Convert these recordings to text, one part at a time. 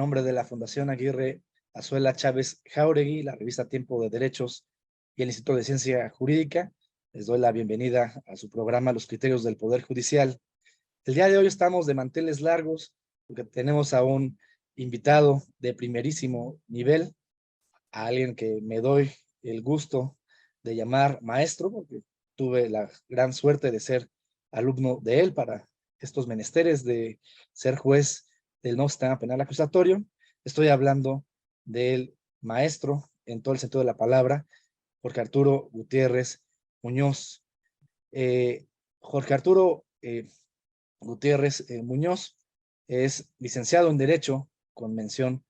nombre de la Fundación Aguirre Azuela Chávez Jáuregui, la revista Tiempo de Derechos y el Instituto de Ciencia Jurídica, les doy la bienvenida a su programa Los Criterios del Poder Judicial. El día de hoy estamos de manteles largos porque tenemos a un invitado de primerísimo nivel, a alguien que me doy el gusto de llamar maestro, porque tuve la gran suerte de ser alumno de él para estos menesteres de ser juez del nuevo sistema penal acusatorio. Estoy hablando del maestro, en todo el sentido de la palabra, Jorge Arturo Gutiérrez Muñoz. Jorge Arturo Gutiérrez Muñoz es licenciado en Derecho con mención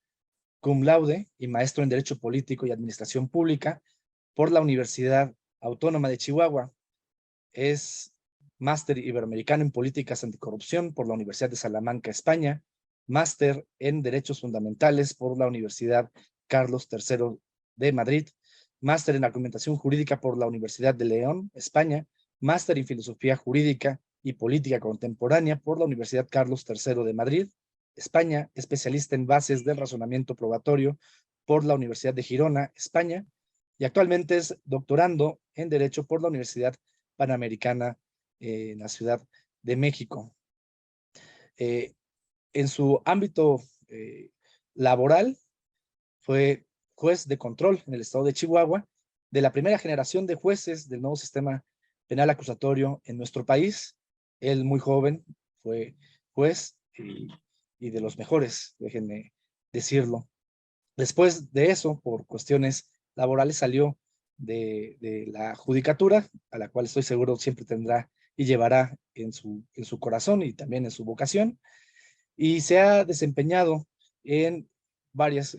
cum laude y maestro en Derecho Político y Administración Pública por la Universidad Autónoma de Chihuahua. Es máster iberoamericano en Políticas Anticorrupción por la Universidad de Salamanca, España. Máster en Derechos Fundamentales por la Universidad Carlos III de Madrid. Máster en Argumentación Jurídica por la Universidad de León, España. Máster en Filosofía Jurídica y Política Contemporánea por la Universidad Carlos III de Madrid, España. Especialista en Bases del Razonamiento Probatorio por la Universidad de Girona, España. Y actualmente es doctorando en Derecho por la Universidad Panamericana en la Ciudad de México. En su ámbito laboral, fue juez de control en el estado de Chihuahua, de la primera generación de jueces del nuevo sistema penal acusatorio en nuestro país. Él, muy joven, fue juez y de los mejores, déjenme decirlo. Después de eso, por cuestiones laborales, salió de la judicatura, a la cual estoy seguro siempre tendrá y llevará en su corazón y también en su vocación, y se ha desempeñado en varios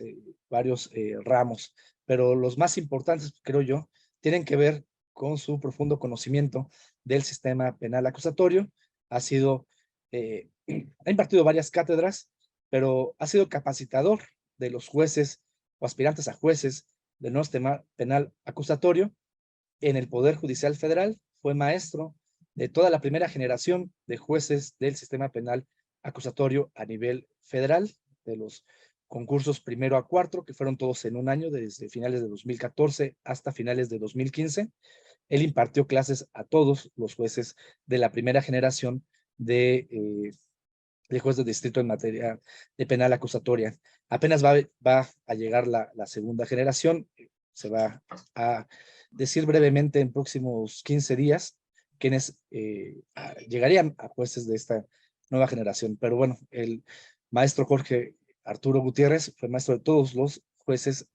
ramos, pero los más importantes, creo yo, tienen que ver con su profundo conocimiento del sistema penal acusatorio. Ha impartido varias cátedras, pero ha sido capacitador de los jueces o aspirantes a jueces del nuevo sistema penal acusatorio en el Poder Judicial Federal. Fue maestro de toda la primera generación de jueces del sistema penal acusatorio a nivel federal, de los concursos primero a cuarto, que fueron todos en un año, desde finales de 2014 hasta finales de 2015. Él impartió clases a todos los jueces de la primera generación de juez de distrito en materia de penal acusatoria. Apenas va a llegar la segunda generación. Se va a decir brevemente en próximos 15 días quienes llegarían a jueces de esta nueva generación. Pero bueno, el maestro Jorge Arturo Gutiérrez fue maestro de todos los jueces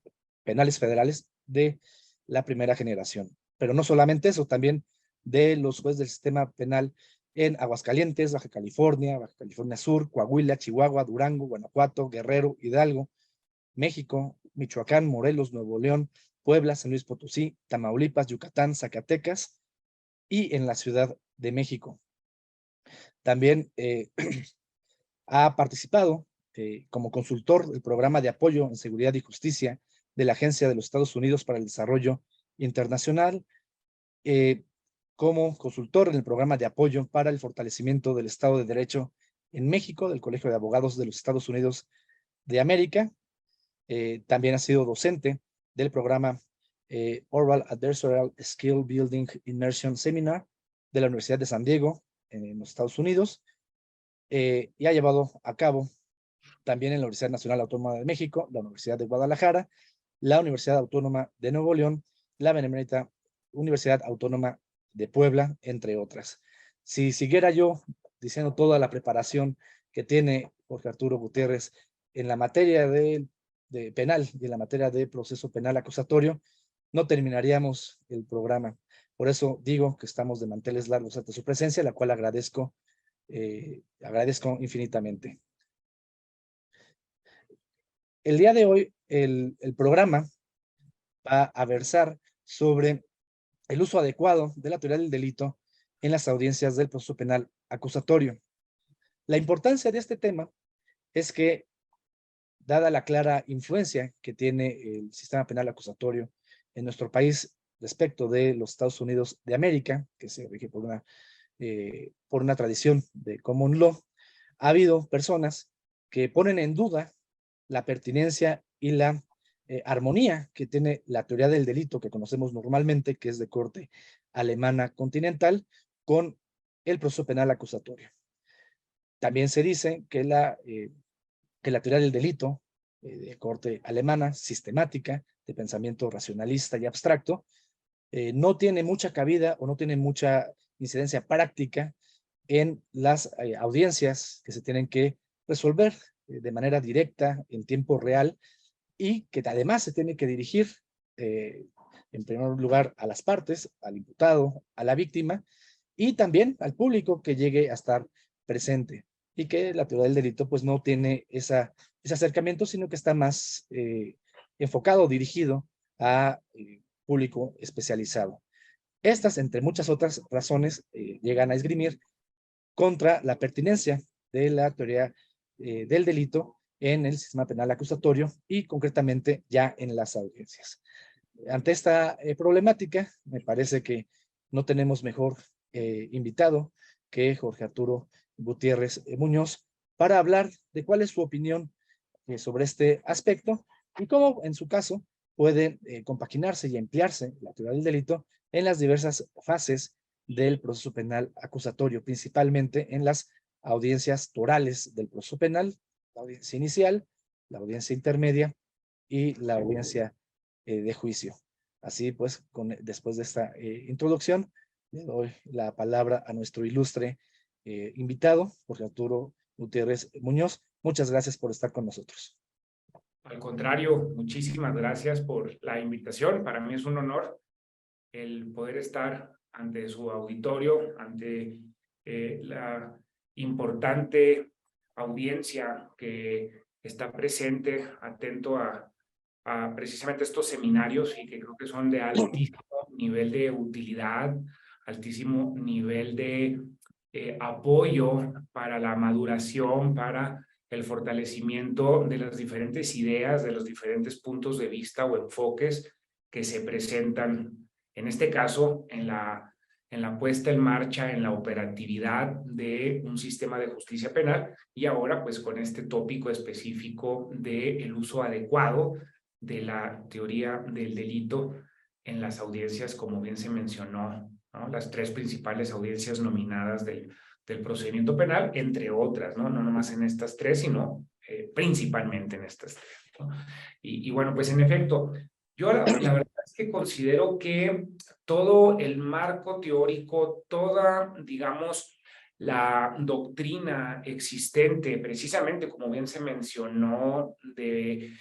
penales federales de la primera generación. Pero no solamente eso, también de los jueces del sistema penal en Aguascalientes, Baja California Sur, Coahuila, Chihuahua, Durango, Guanajuato, Guerrero, Hidalgo, México, Michoacán, Morelos, Nuevo León, Puebla, San Luis Potosí, Tamaulipas, Yucatán, Zacatecas y en la Ciudad de México. También ha participado como consultor del Programa de Apoyo en Seguridad y Justicia de la Agencia de los Estados Unidos para el Desarrollo Internacional, como consultor en el Programa de Apoyo para el Fortalecimiento del Estado de Derecho en México del Colegio de Abogados de los Estados Unidos de América. También ha sido docente del programa Oral Adversarial Skill Building Immersion Seminar de la Universidad de San Diego en los Estados Unidos, y ha llevado a cabo también en la Universidad Nacional Autónoma de México, la Universidad de Guadalajara, la Universidad Autónoma de Nuevo León, la Benemérita Universidad Autónoma de Puebla, entre otras. Si siguiera yo diciendo toda la preparación que tiene Jorge Arturo Gutiérrez en la materia de penal y en la materia de proceso penal acusatorio, no terminaríamos el programa. Por eso digo que estamos de manteles largos ante su presencia, la cual agradezco infinitamente. El día de hoy, el programa va a versar sobre el uso adecuado de la teoría del delito en las audiencias del proceso penal acusatorio. La importancia de este tema es que, dada la clara influencia que tiene el sistema penal acusatorio en nuestro país respecto de los Estados Unidos de América, que se rige por una tradición de common law, ha habido personas que ponen en duda la pertinencia y la armonía que tiene la teoría del delito que conocemos normalmente, que es de corte alemana continental, con el proceso penal acusatorio. También se dice que la teoría del delito de corte alemana, sistemática, de pensamiento racionalista y abstracto, no tiene mucha cabida o no tiene mucha incidencia práctica en las audiencias que se tienen que resolver de manera directa, en tiempo real, y que además se tiene que dirigir, en primer lugar, a las partes, al imputado, a la víctima, y también al público que llegue a estar presente, y que la teoría del delito pues no tiene ese acercamiento, sino que está más enfocado, dirigido a público especializado. Estas, entre muchas otras razones, llegan a esgrimir contra la pertinencia de la teoría del delito en el sistema penal acusatorio y concretamente ya en las audiencias. Ante esta problemática, me parece que no tenemos mejor invitado que Jorge Arturo Gutiérrez Muñoz para hablar de cuál es su opinión sobre este aspecto y cómo, en su caso, puede compaginarse y emplearse la teoría del delito en las diversas fases del proceso penal acusatorio, principalmente en las audiencias torales del proceso penal, la audiencia inicial, la audiencia intermedia y la audiencia de juicio. Así pues, después de esta introducción, le doy la palabra a nuestro ilustre invitado, Jorge Arturo Gutiérrez Muñoz. Muchas gracias por estar con nosotros. Al contrario, muchísimas gracias por la invitación. Para mí es un honor el poder estar ante su auditorio, ante la importante audiencia que está presente, atento a precisamente estos seminarios y que creo que son de altísimo nivel de utilidad, altísimo nivel de apoyo para la maduración, para el fortalecimiento de las diferentes ideas, de los diferentes puntos de vista o enfoques que se presentan, en este caso, en la puesta en marcha, en la operatividad de un sistema de justicia penal y ahora pues con este tópico específico del uso adecuado de la teoría del delito en las audiencias, como bien se mencionó, ¿no? Las tres principales audiencias nominadas del procedimiento penal, entre otras, ¿no? No nomás en estas tres, sino principalmente en estas tres, ¿no? Y bueno, pues en efecto, yo la verdad es que considero que todo el marco teórico, toda, digamos, la doctrina existente, precisamente como bien se mencionó, de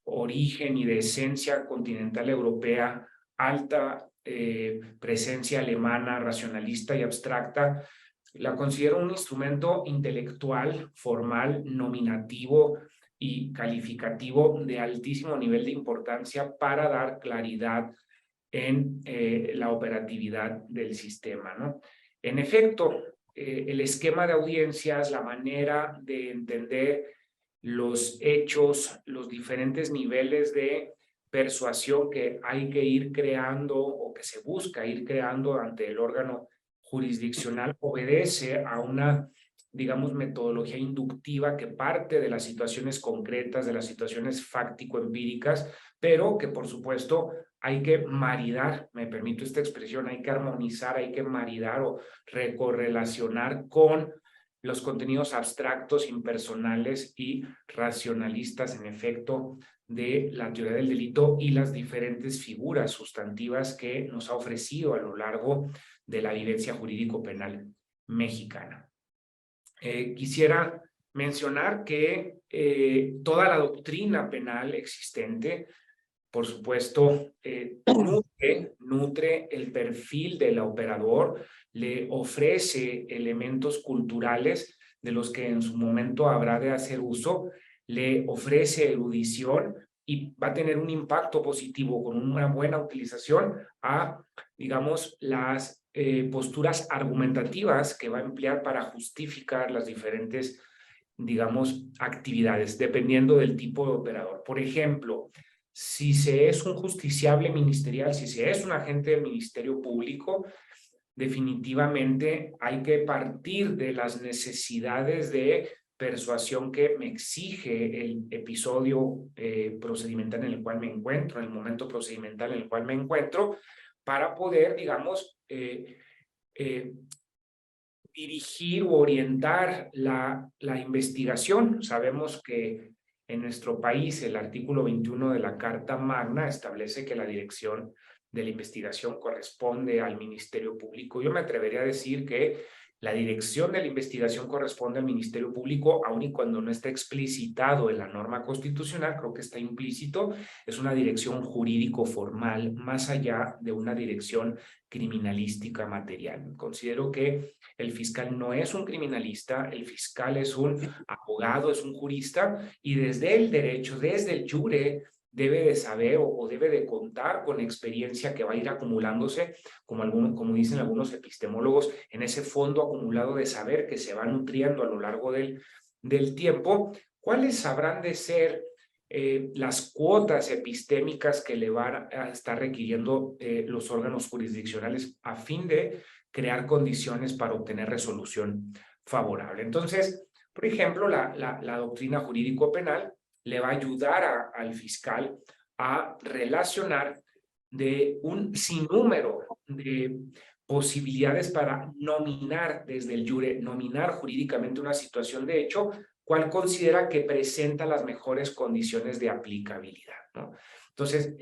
origen y de esencia continental europea, alta presencia alemana, racionalista y abstracta, la considero un instrumento intelectual, formal, nominativo y calificativo de altísimo nivel de importancia para dar claridad en la operatividad del sistema, ¿no? En efecto, el esquema de audiencias, la manera de entender los hechos, los diferentes niveles de persuasión que hay que ir creando o que se busca ir creando ante el órgano jurisdiccional obedece a una, digamos, metodología inductiva que parte de las situaciones concretas, de las situaciones fáctico-empíricas, pero que por supuesto hay que maridar, me permito esta expresión, hay que armonizar, hay que maridar o recorrelacionar con los contenidos abstractos, impersonales y racionalistas, en efecto, de la teoría del delito y las diferentes figuras sustantivas que nos ha ofrecido a lo largo de la vivencia jurídico-penal mexicana. Quisiera mencionar que toda la doctrina penal existente, por supuesto, nutre el perfil del operador, le ofrece elementos culturales de los que en su momento habrá de hacer uso, le ofrece erudición y va a tener un impacto positivo con una buena utilización a, digamos, las posturas argumentativas que va a emplear para justificar las diferentes, digamos, actividades, dependiendo del tipo de operador. Por ejemplo, si se es un justiciable ministerial, si se es un agente del Ministerio Público, definitivamente hay que partir de las necesidades de persuasión que me exige el episodio procedimental en el cual me encuentro, en el momento procedimental en el cual me encuentro, para poder, digamos, dirigir o orientar la investigación. Sabemos que en nuestro país el artículo 21 de la Carta Magna establece que la dirección de la investigación corresponde al Ministerio Público. Yo me atrevería a decir que la dirección de la investigación corresponde al Ministerio Público, aun y cuando no está explicitado en la norma constitucional, creo que está implícito, es una dirección jurídico formal, más allá de una dirección criminalística material. Considero que el fiscal no es un criminalista, el fiscal es un abogado, es un jurista, y desde el derecho, desde el jure, debe de saber o debe de contar con experiencia que va a ir acumulándose, como dicen algunos epistemólogos, en ese fondo acumulado de saber que se va nutriendo a lo largo del tiempo. ¿Cuáles habrán de ser las cuotas epistémicas que le van a estar requiriendo los órganos jurisdiccionales a fin de crear condiciones para obtener resolución favorable? Entonces, por ejemplo, la doctrina jurídico-penal le va a ayudar al fiscal a relacionar de un sinnúmero de posibilidades para nominar desde el jure, nominar jurídicamente una situación de hecho, cuál considera que presenta las mejores condiciones de aplicabilidad, ¿no? Entonces,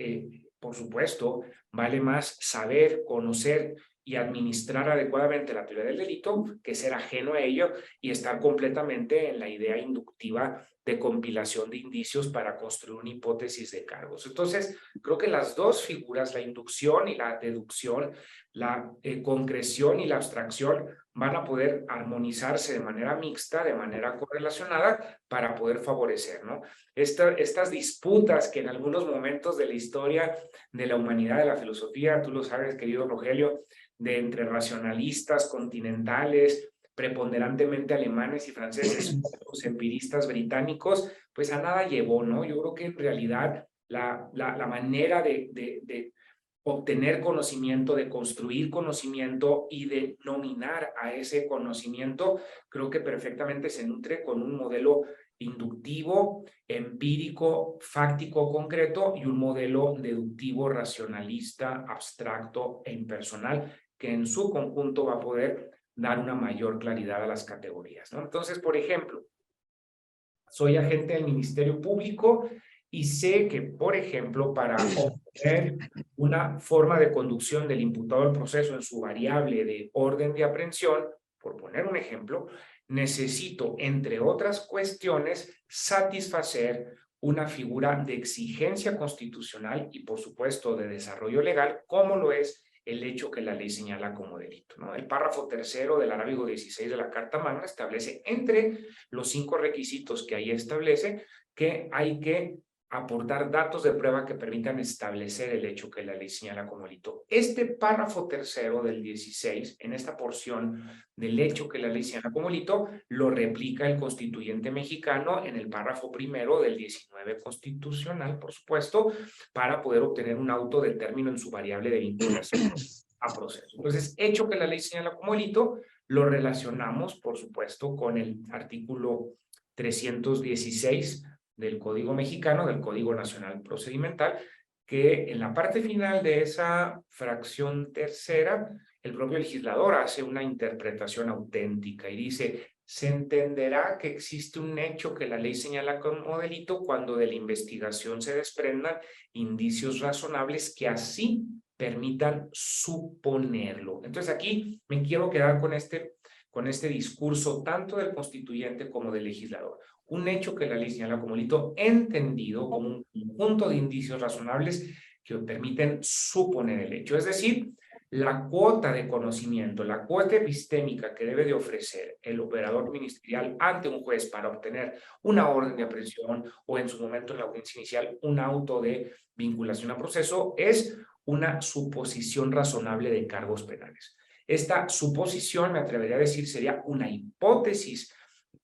por supuesto, vale más saber, conocer y administrar adecuadamente la teoría del delito que ser ajeno a ello y estar completamente en la idea inductiva de compilación de indicios para construir una hipótesis de cargos. Entonces, creo que las dos figuras, la inducción y la deducción, la concreción y la abstracción, van a poder armonizarse de manera mixta, de manera correlacionada, para poder favorecer, ¿no? Estas disputas que en algunos momentos de la historia de la humanidad, de la filosofía, tú lo sabes, querido Rogelio, de entre racionalistas continentales, preponderantemente alemanes y franceses, los empiristas británicos, pues a nada llevó, ¿no? Yo creo que en realidad la manera de obtener conocimiento, de construir conocimiento y de nominar a ese conocimiento, creo que perfectamente se nutre con un modelo inductivo, empírico, fáctico, concreto, y un modelo deductivo, racionalista, abstracto e impersonal, que en su conjunto va a poder dar una mayor claridad a las categorías, ¿no? Entonces, por ejemplo, soy agente del Ministerio Público y sé que, por ejemplo, para obtener una forma de conducción del imputado al proceso en su variable de orden de aprehensión, por poner un ejemplo, necesito, entre otras cuestiones, satisfacer una figura de exigencia constitucional y, por supuesto, de desarrollo legal, como lo es el hecho que la ley señala como delito, ¿no? El párrafo tercero del arábigo 16 de la Carta Magna establece, entre los 5 requisitos que ahí establece, que hay que aportar datos de prueba que permitan establecer el hecho que la ley señala como delito. Este párrafo tercero del 16, en esta porción del hecho que la ley señala como delito, lo replica el constituyente mexicano en el párrafo primero del 19 constitucional, por supuesto, para poder obtener un auto de término en su variable de vinculación a proceso. Entonces, hecho que la ley señala como delito, lo relacionamos, por supuesto, con el artículo 316 del Código Mexicano, del Código Nacional Procedimental, que en la parte final de esa fracción tercera, el propio legislador hace una interpretación auténtica y dice: se entenderá que existe un hecho que la ley señala como delito cuando de la investigación se desprendan indicios razonables que así permitan suponerlo. Entonces aquí me quiero quedar con este discurso tanto del constituyente como del legislador. Un hecho que la ley señala como delito entendido como un conjunto de indicios razonables que permiten suponer el hecho. Es decir, la cuota de conocimiento, la cuota epistémica que debe de ofrecer el operador ministerial ante un juez para obtener una orden de aprehensión o en su momento en la audiencia inicial un auto de vinculación a proceso es una suposición razonable de cargos penales. Esta suposición, me atrevería a decir, sería una hipótesis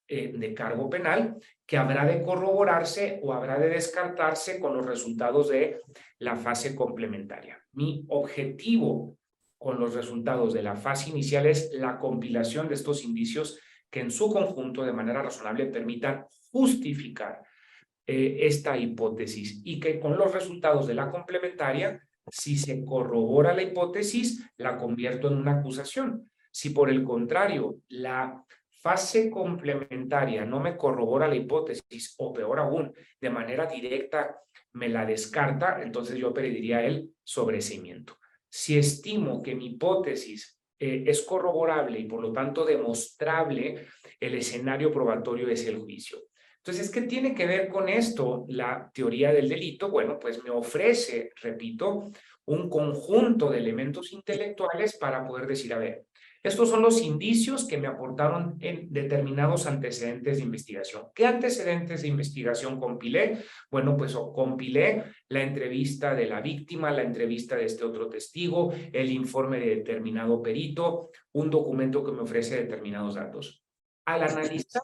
de cargo penal que habrá de corroborarse o habrá de descartarse con los resultados de la fase complementaria. Mi objetivo con los resultados de la fase inicial es la compilación de estos indicios que en su conjunto, de manera razonable, permitan justificar esta hipótesis y que con los resultados de la complementaria, si se corrobora la hipótesis, la convierto en una acusación. Si por el contrario, la fase complementaria no me corrobora la hipótesis o peor aún, de manera directa me la descarta, entonces yo pediría el sobreseimiento. Si estimo que mi hipótesis es corroborable y por lo tanto demostrable, el escenario probatorio es el juicio. Entonces, ¿qué tiene que ver con esto la teoría del delito? Bueno, pues me ofrece, repito, un conjunto de elementos intelectuales para poder decir, a ver, estos son los indicios que me aportaron en determinados antecedentes de investigación. ¿Qué antecedentes de investigación compilé? Bueno, pues compilé la entrevista de la víctima, la entrevista de este otro testigo, el informe de determinado perito, un documento que me ofrece determinados datos. Al analizar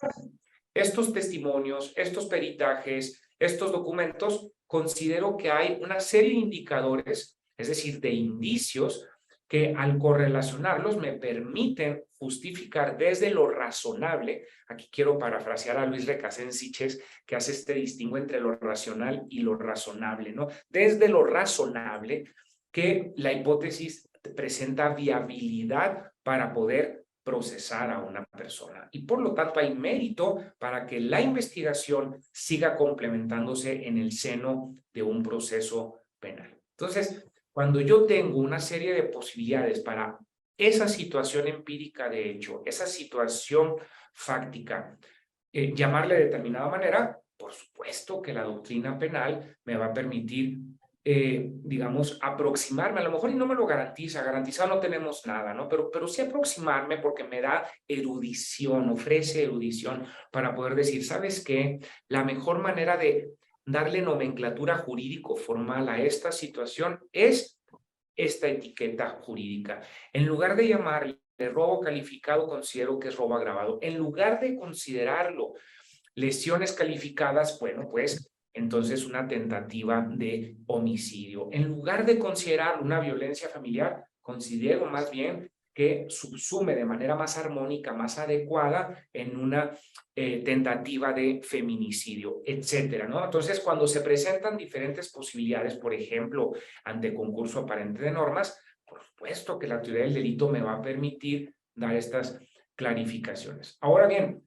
estos testimonios, estos peritajes, estos documentos, considero que hay una serie de indicadores, es decir, de indicios, que al correlacionarlos me permiten justificar desde lo razonable. Aquí quiero parafrasear a Luis Recasens, que hace este distingo entre lo racional y lo razonable, ¿no? Desde lo razonable, que la hipótesis presenta viabilidad para poder procesar a una persona. Y por lo tanto hay mérito para que la investigación siga complementándose en el seno de un proceso penal. Entonces, cuando yo tengo una serie de posibilidades para esa situación empírica de hecho, esa situación fáctica, llamarle de determinada manera, por supuesto que la doctrina penal me va a permitir digamos, aproximarme, a lo mejor y no me lo garantiza, garantizado no tenemos nada, ¿no? Pero sí aproximarme porque me da erudición, ofrece erudición para poder decir, ¿sabes qué? La mejor manera de darle nomenclatura jurídico formal a esta situación es esta etiqueta jurídica. En lugar de llamarle robo calificado, considero que es robo agravado. En lugar de considerarlo lesiones calificadas, bueno, pues entonces una tentativa de homicidio. En lugar de considerar una violencia familiar, considero más bien que subsume de manera más armónica, más adecuada en una tentativa de feminicidio, etcétera, ¿no? Entonces, cuando se presentan diferentes posibilidades, por ejemplo, ante concurso aparente de normas, por supuesto que la teoría del delito me va a permitir dar estas clarificaciones. Ahora bien,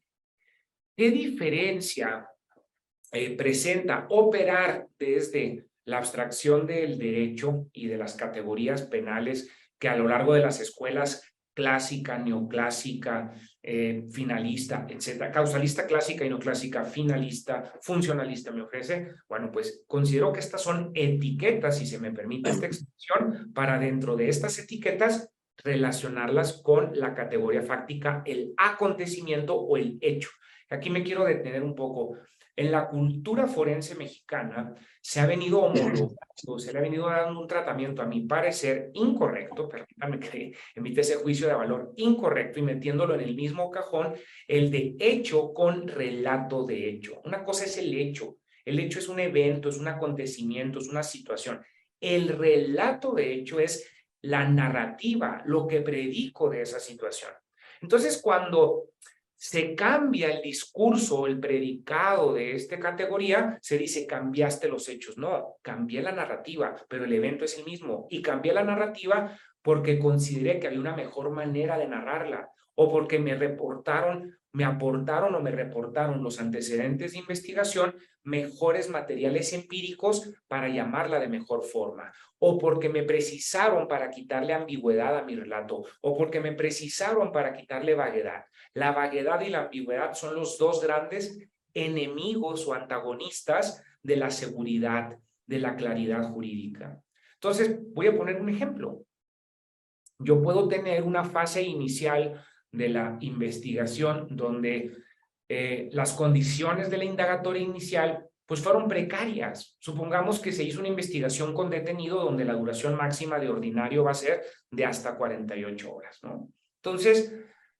¿qué diferencia presenta operar desde la abstracción del derecho y de las categorías penales que a lo largo de las escuelas clásica, neoclásica, finalista, etcétera, causalista clásica y neoclásica, finalista, funcionalista me ofrece? Bueno, pues considero que estas son etiquetas, si se me permite esta expresión, para dentro de estas etiquetas relacionarlas con la categoría fáctica, el acontecimiento o el hecho. Aquí me quiero detener un poco. En la cultura forense mexicana se ha venido homologando, se le ha venido dando un tratamiento, a mi parecer, incorrecto, permítame que emite ese juicio de valor incorrecto y metiéndolo en el mismo cajón, el de hecho con relato de hecho. Una cosa es el hecho es un evento, es un acontecimiento, es una situación. El relato de hecho es la narrativa, lo que predico de esa situación. Entonces, cuando se cambia el discurso, el predicado de esta categoría, se dice cambiaste los hechos. No, cambié la narrativa, pero el evento es el mismo. Y cambié la narrativa porque consideré que había una mejor manera de narrarla o porque me aportaron o me reportaron los antecedentes de investigación mejores materiales empíricos para llamarla de mejor forma, o porque me precisaron para quitarle ambigüedad a mi relato, o porque me precisaron para quitarle vaguedad. La vaguedad y la ambigüedad son los dos grandes enemigos o antagonistas de la seguridad, de la claridad jurídica. Entonces, voy a poner un ejemplo. Yo puedo tener una fase inicial de la investigación donde las condiciones de la indagatoria inicial pues fueron precarias. Supongamos que se hizo una investigación con detenido donde la duración máxima de ordinario va a ser de hasta 48 horas, ¿no? Entonces,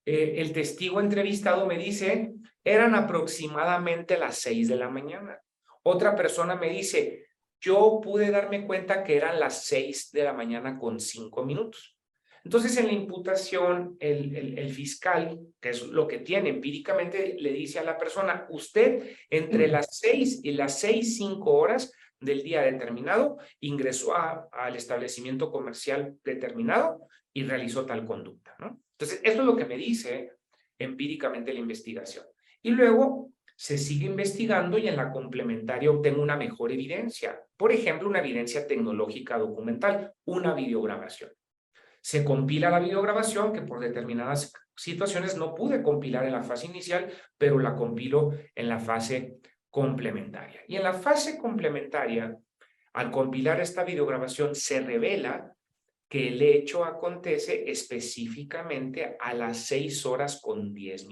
el testigo entrevistado me dice, eran aproximadamente las 6 de la mañana. Otra persona me dice, yo pude darme cuenta que eran las 6 de la mañana con 5 minutos. Entonces, en la imputación, el fiscal, que es lo que tiene empíricamente, le dice a la persona, usted entre las 6 y las 6:05 horas del día determinado ingresó al establecimiento comercial determinado y realizó tal conducta, ¿no? Entonces, esto es lo que me dice empíricamente la investigación. Y luego se sigue investigando y en la complementaria obtengo una mejor evidencia. Por ejemplo, una evidencia tecnológica documental, una videograbación. Se compila la videograbación que por determinadas situaciones no pude compilar en la fase inicial, pero la compilo en la fase complementaria. Y en la fase complementaria, al compilar esta videograbación, se revela que el hecho acontece específicamente a las 6:10,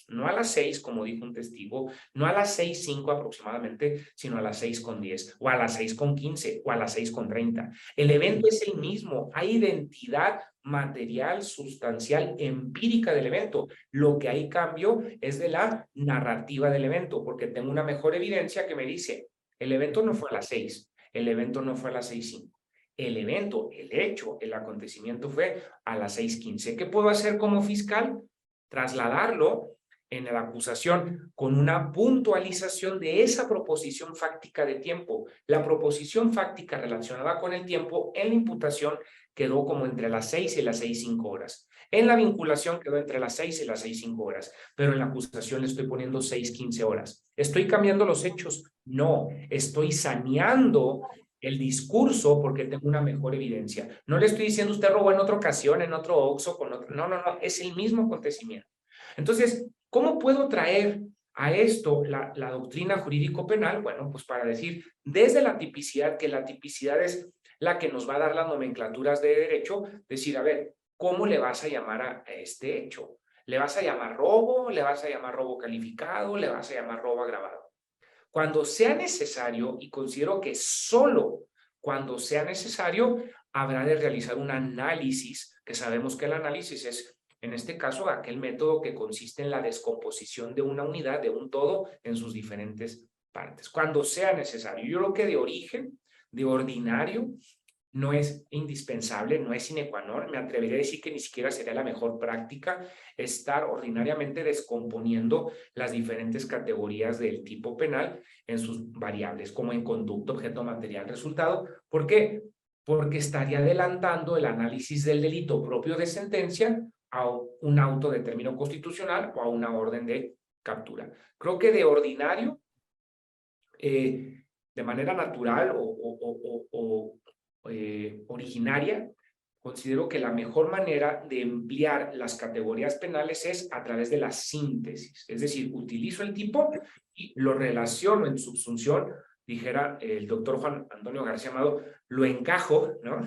no a las 6, como dijo un testigo, no a las 6:05 aproximadamente, sino a las 6:10, o a las 6:15, o a las 6:30. El evento es el mismo, hay identidad material, sustancial, empírica del evento. Lo que hay cambio es de la narrativa del evento, porque tengo una mejor evidencia que me dice, el evento no fue a las 6, el evento no fue a las 6:05. El evento, el hecho, el acontecimiento fue a las 6:15. ¿Qué puedo hacer como fiscal? Trasladarlo en la acusación con una puntualización de esa proposición fáctica de tiempo. La proposición fáctica relacionada con el tiempo en la imputación quedó como entre las 6 y las 6:05 horas. En la vinculación quedó entre las 6 y las 6:05 horas, pero en la acusación le estoy poniendo 6:15 horas. ¿Estoy cambiando los hechos? No, estoy saneando el discurso porque tengo una mejor evidencia. No le estoy diciendo usted robó en otra ocasión, en otro Oxxo, con otro. No, no, no, es el mismo acontecimiento. Entonces, ¿cómo puedo traer a esto la doctrina jurídico-penal? Bueno, pues para decir, desde la tipicidad, que la tipicidad es la que nos va a dar las nomenclaturas de derecho, decir, a ver, ¿cómo le vas a llamar a este hecho? ¿Le vas a llamar robo? ¿Le vas a llamar robo calificado? ¿Le vas a llamar robo agravado? Cuando sea necesario, y considero que solo cuando sea necesario, habrá de realizar un análisis, que sabemos que el análisis es, en este caso, aquel método que consiste en la descomposición de una unidad, de un todo, en sus diferentes partes. Cuando sea necesario. Yo creo que de origen, de ordinario, no es indispensable, no es sine qua non. Me atrevería a decir que ni siquiera sería la mejor práctica estar ordinariamente descomponiendo las diferentes categorías del tipo penal en sus variables, como en conducta, objeto, material, resultado. ¿Por qué? Porque estaría adelantando el análisis del delito propio de sentencia a un auto de término constitucional o a una orden de captura. Creo que de ordinario, de manera natural o originaria, considero que la mejor manera de emplear las categorías penales es a través de la síntesis. Es decir, utilizo el tipo y lo relaciono en subsunción, dijera el doctor Juan Antonio García Amado, lo encajo, ¿no?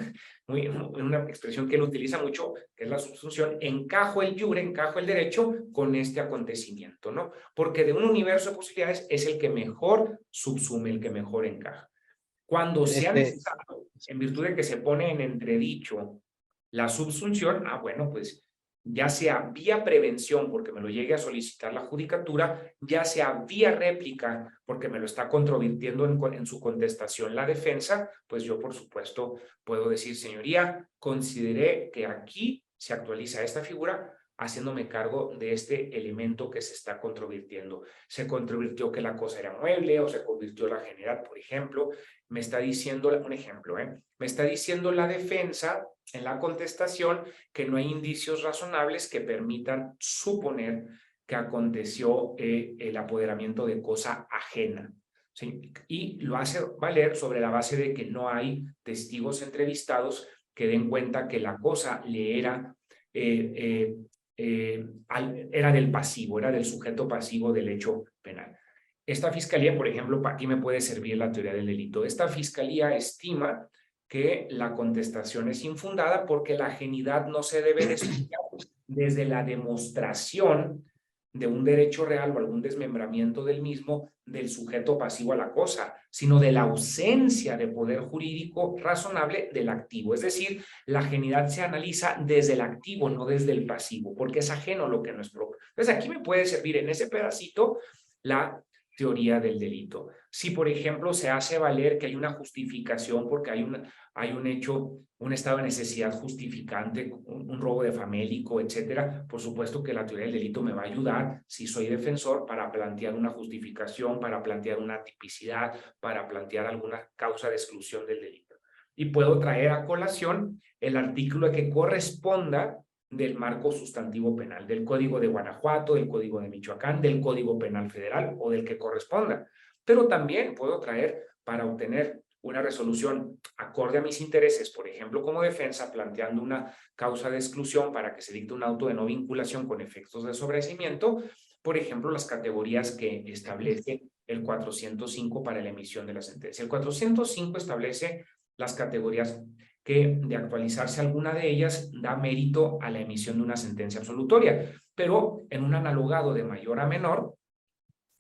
Una expresión que él utiliza mucho, que es la subsunción, encajo el iure, encajo el derecho con este acontecimiento, ¿no? Porque de un universo de posibilidades es el que mejor subsume, el que mejor encaja. Cuando sea necesario, en virtud de que se pone en entredicho la subsunción, bueno, pues ya sea vía prevención, porque me lo llegue a solicitar la judicatura, ya sea vía réplica, porque me lo está controvirtiendo en su contestación la defensa, pues yo, por supuesto, puedo decir, señoría, consideré que aquí se actualiza esta figura haciéndome cargo de este elemento que se está controvirtiendo. Se controvirtió que la cosa era mueble o se convirtió la general, por ejemplo. Me está diciendo, un ejemplo, me está diciendo la defensa en la contestación que no hay indicios razonables que permitan suponer que aconteció el apoderamiento de cosa ajena. ¿Sí? Y lo hace valer sobre la base de que no hay testigos entrevistados que den cuenta que la cosa le era del pasivo, era del sujeto pasivo del hecho penal. Esta fiscalía, por ejemplo, aquí me puede servir la teoría del delito. Esta fiscalía estima que la contestación es infundada porque la ajenidad no se debe de estudiar desde la demostración de un derecho real o algún desmembramiento del mismo del sujeto pasivo a la cosa, sino de la ausencia de poder jurídico razonable del activo. Es decir, la ajenidad se analiza desde el activo, no desde el pasivo, porque es ajeno lo que no es propio. Entonces, aquí me puede servir en ese pedacito la teoría del delito. Si, por ejemplo, se hace valer que hay una justificación porque hay un hecho, un estado de necesidad justificante, un robo de famélico, etcétera, por supuesto que la teoría del delito me va a ayudar, si soy defensor, para plantear una justificación, para plantear una tipicidad, para plantear alguna causa de exclusión del delito. Y puedo traer a colación el artículo que corresponda del marco sustantivo penal, del Código de Guanajuato, del Código de Michoacán, del Código Penal Federal o del que corresponda. Pero también puedo traer, para obtener una resolución acorde a mis intereses, por ejemplo, como defensa, planteando una causa de exclusión para que se dicte un auto de no vinculación con efectos de sobreseimiento, por ejemplo, las categorías que establece el 405 para la emisión de la sentencia. El 405 establece las categorías que, de actualizarse alguna de ellas, da mérito a la emisión de una sentencia absolutoria, pero en un analogado de mayor a menor.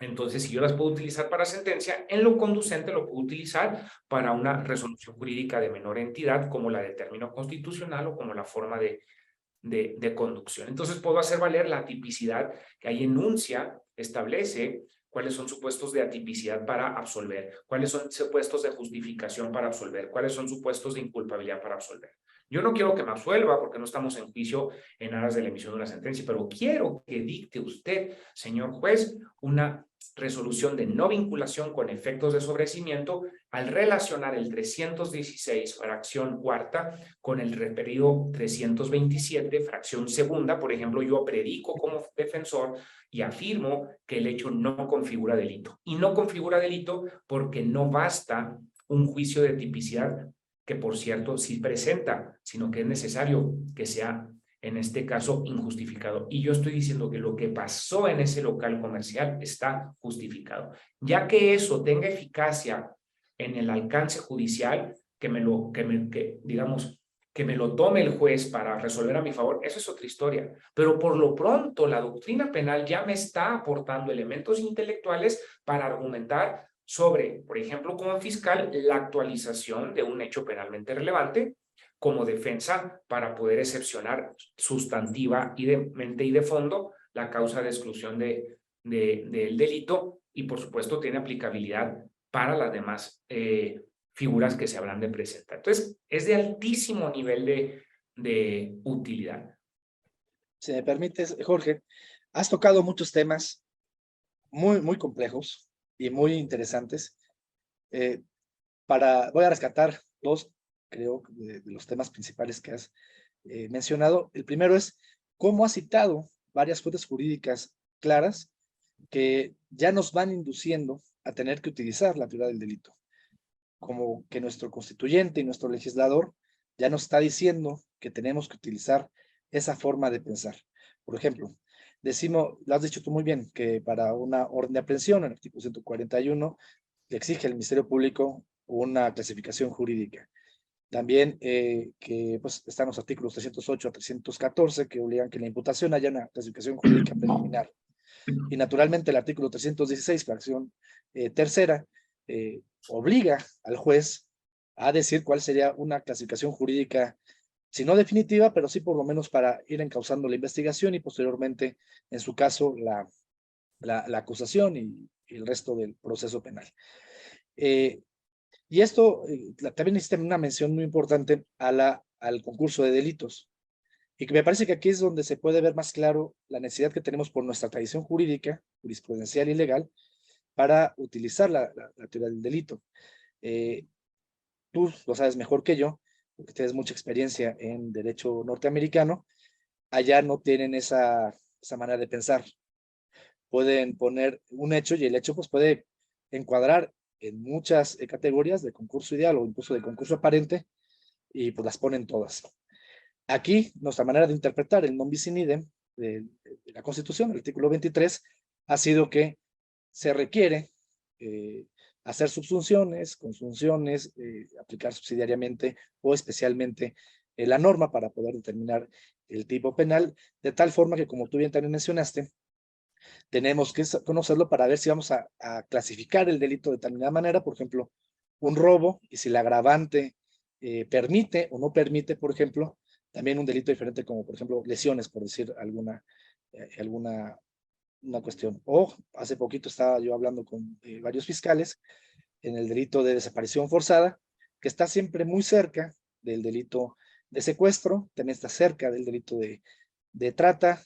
Entonces, si yo las puedo utilizar para sentencia, en lo conducente lo puedo utilizar para una resolución jurídica de menor entidad, como la de término constitucional o como la forma de conducción. Entonces, puedo hacer valer la tipicidad que ahí enuncia, establece cuáles son supuestos de atipicidad para absolver, cuáles son supuestos de justificación para absolver, cuáles son supuestos de inculpabilidad para absolver. Yo no quiero que me absuelva porque no estamos en juicio en aras de la emisión de una sentencia, pero quiero que dicte usted, señor juez, una resolución de no vinculación con efectos de sobreseimiento al relacionar el 316, fracción cuarta, con el referido 327, fracción segunda. Por ejemplo, yo predico como defensor y afirmo que el hecho no configura delito. Y no configura delito porque no basta un juicio de tipicidad, que por cierto sí presenta, sino que es necesario que sea, en este caso, injustificado. Y yo estoy diciendo que lo que pasó en ese local comercial está justificado. Ya que eso tenga eficacia en el alcance judicial, digamos, que me lo tome el juez para resolver a mi favor, eso es otra historia. Pero por lo pronto, la doctrina penal ya me está aportando elementos intelectuales para argumentar sobre, por ejemplo, como fiscal, la actualización de un hecho penalmente relevante, como defensa para poder excepcionar sustantiva y de mente y de fondo la causa de exclusión del delito, y por supuesto tiene aplicabilidad para las demás figuras que se habrán de presentar. Entonces, es de altísimo nivel de utilidad. Si me permites, Jorge, has tocado muchos temas muy complejos y muy interesantes. Voy a rescatar dos, creo, de los temas principales que has mencionado. El primero es cómo has citado varias fuentes jurídicas claras que ya nos van induciendo a tener que utilizar la teoría del delito, como que nuestro constituyente y nuestro legislador ya nos está diciendo que tenemos que utilizar esa forma de pensar. Por ejemplo, decimos, lo has dicho tú muy bien, que para una orden de aprehensión, en el artículo 141, le exige al Ministerio Público una clasificación jurídica. También que pues, están los artículos 308 a 314 que obligan que la imputación haya una clasificación jurídica preliminar. Y naturalmente el artículo 316, fracción tercera, obliga al juez a decir cuál sería una clasificación jurídica, si no definitiva, pero sí por lo menos para ir encauzando la investigación y posteriormente, en su caso, la acusación y el resto del proceso penal. Y esto también necesita una mención muy importante al concurso de delitos. Y que me parece que aquí es donde se puede ver más claro la necesidad que tenemos por nuestra tradición jurídica, jurisprudencial y legal, para utilizar la teoría del delito. Tú lo sabes mejor que yo, porque tienes mucha experiencia en derecho norteamericano. Allá no tienen esa manera de pensar. Pueden poner un hecho y el hecho pues puede encuadrar en muchas categorías de concurso ideal o incluso de concurso aparente y pues las ponen todas. Aquí, nuestra manera de interpretar el non bis in idem de la Constitución, el artículo 23, ha sido que se requiere hacer subsunciones, consunciones, aplicar subsidiariamente o especialmente la norma para poder determinar el tipo penal, de tal forma que, como tú bien también mencionaste, tenemos que conocerlo para ver si vamos a clasificar el delito de determinada manera, por ejemplo, un robo, y si el agravante permite o no permite, por ejemplo, también un delito diferente como, por ejemplo, lesiones, por decir alguna una cuestión. O hace poquito estaba yo hablando con varios fiscales en el delito de desaparición forzada, que está siempre muy cerca del delito de secuestro, también está cerca del delito de trata,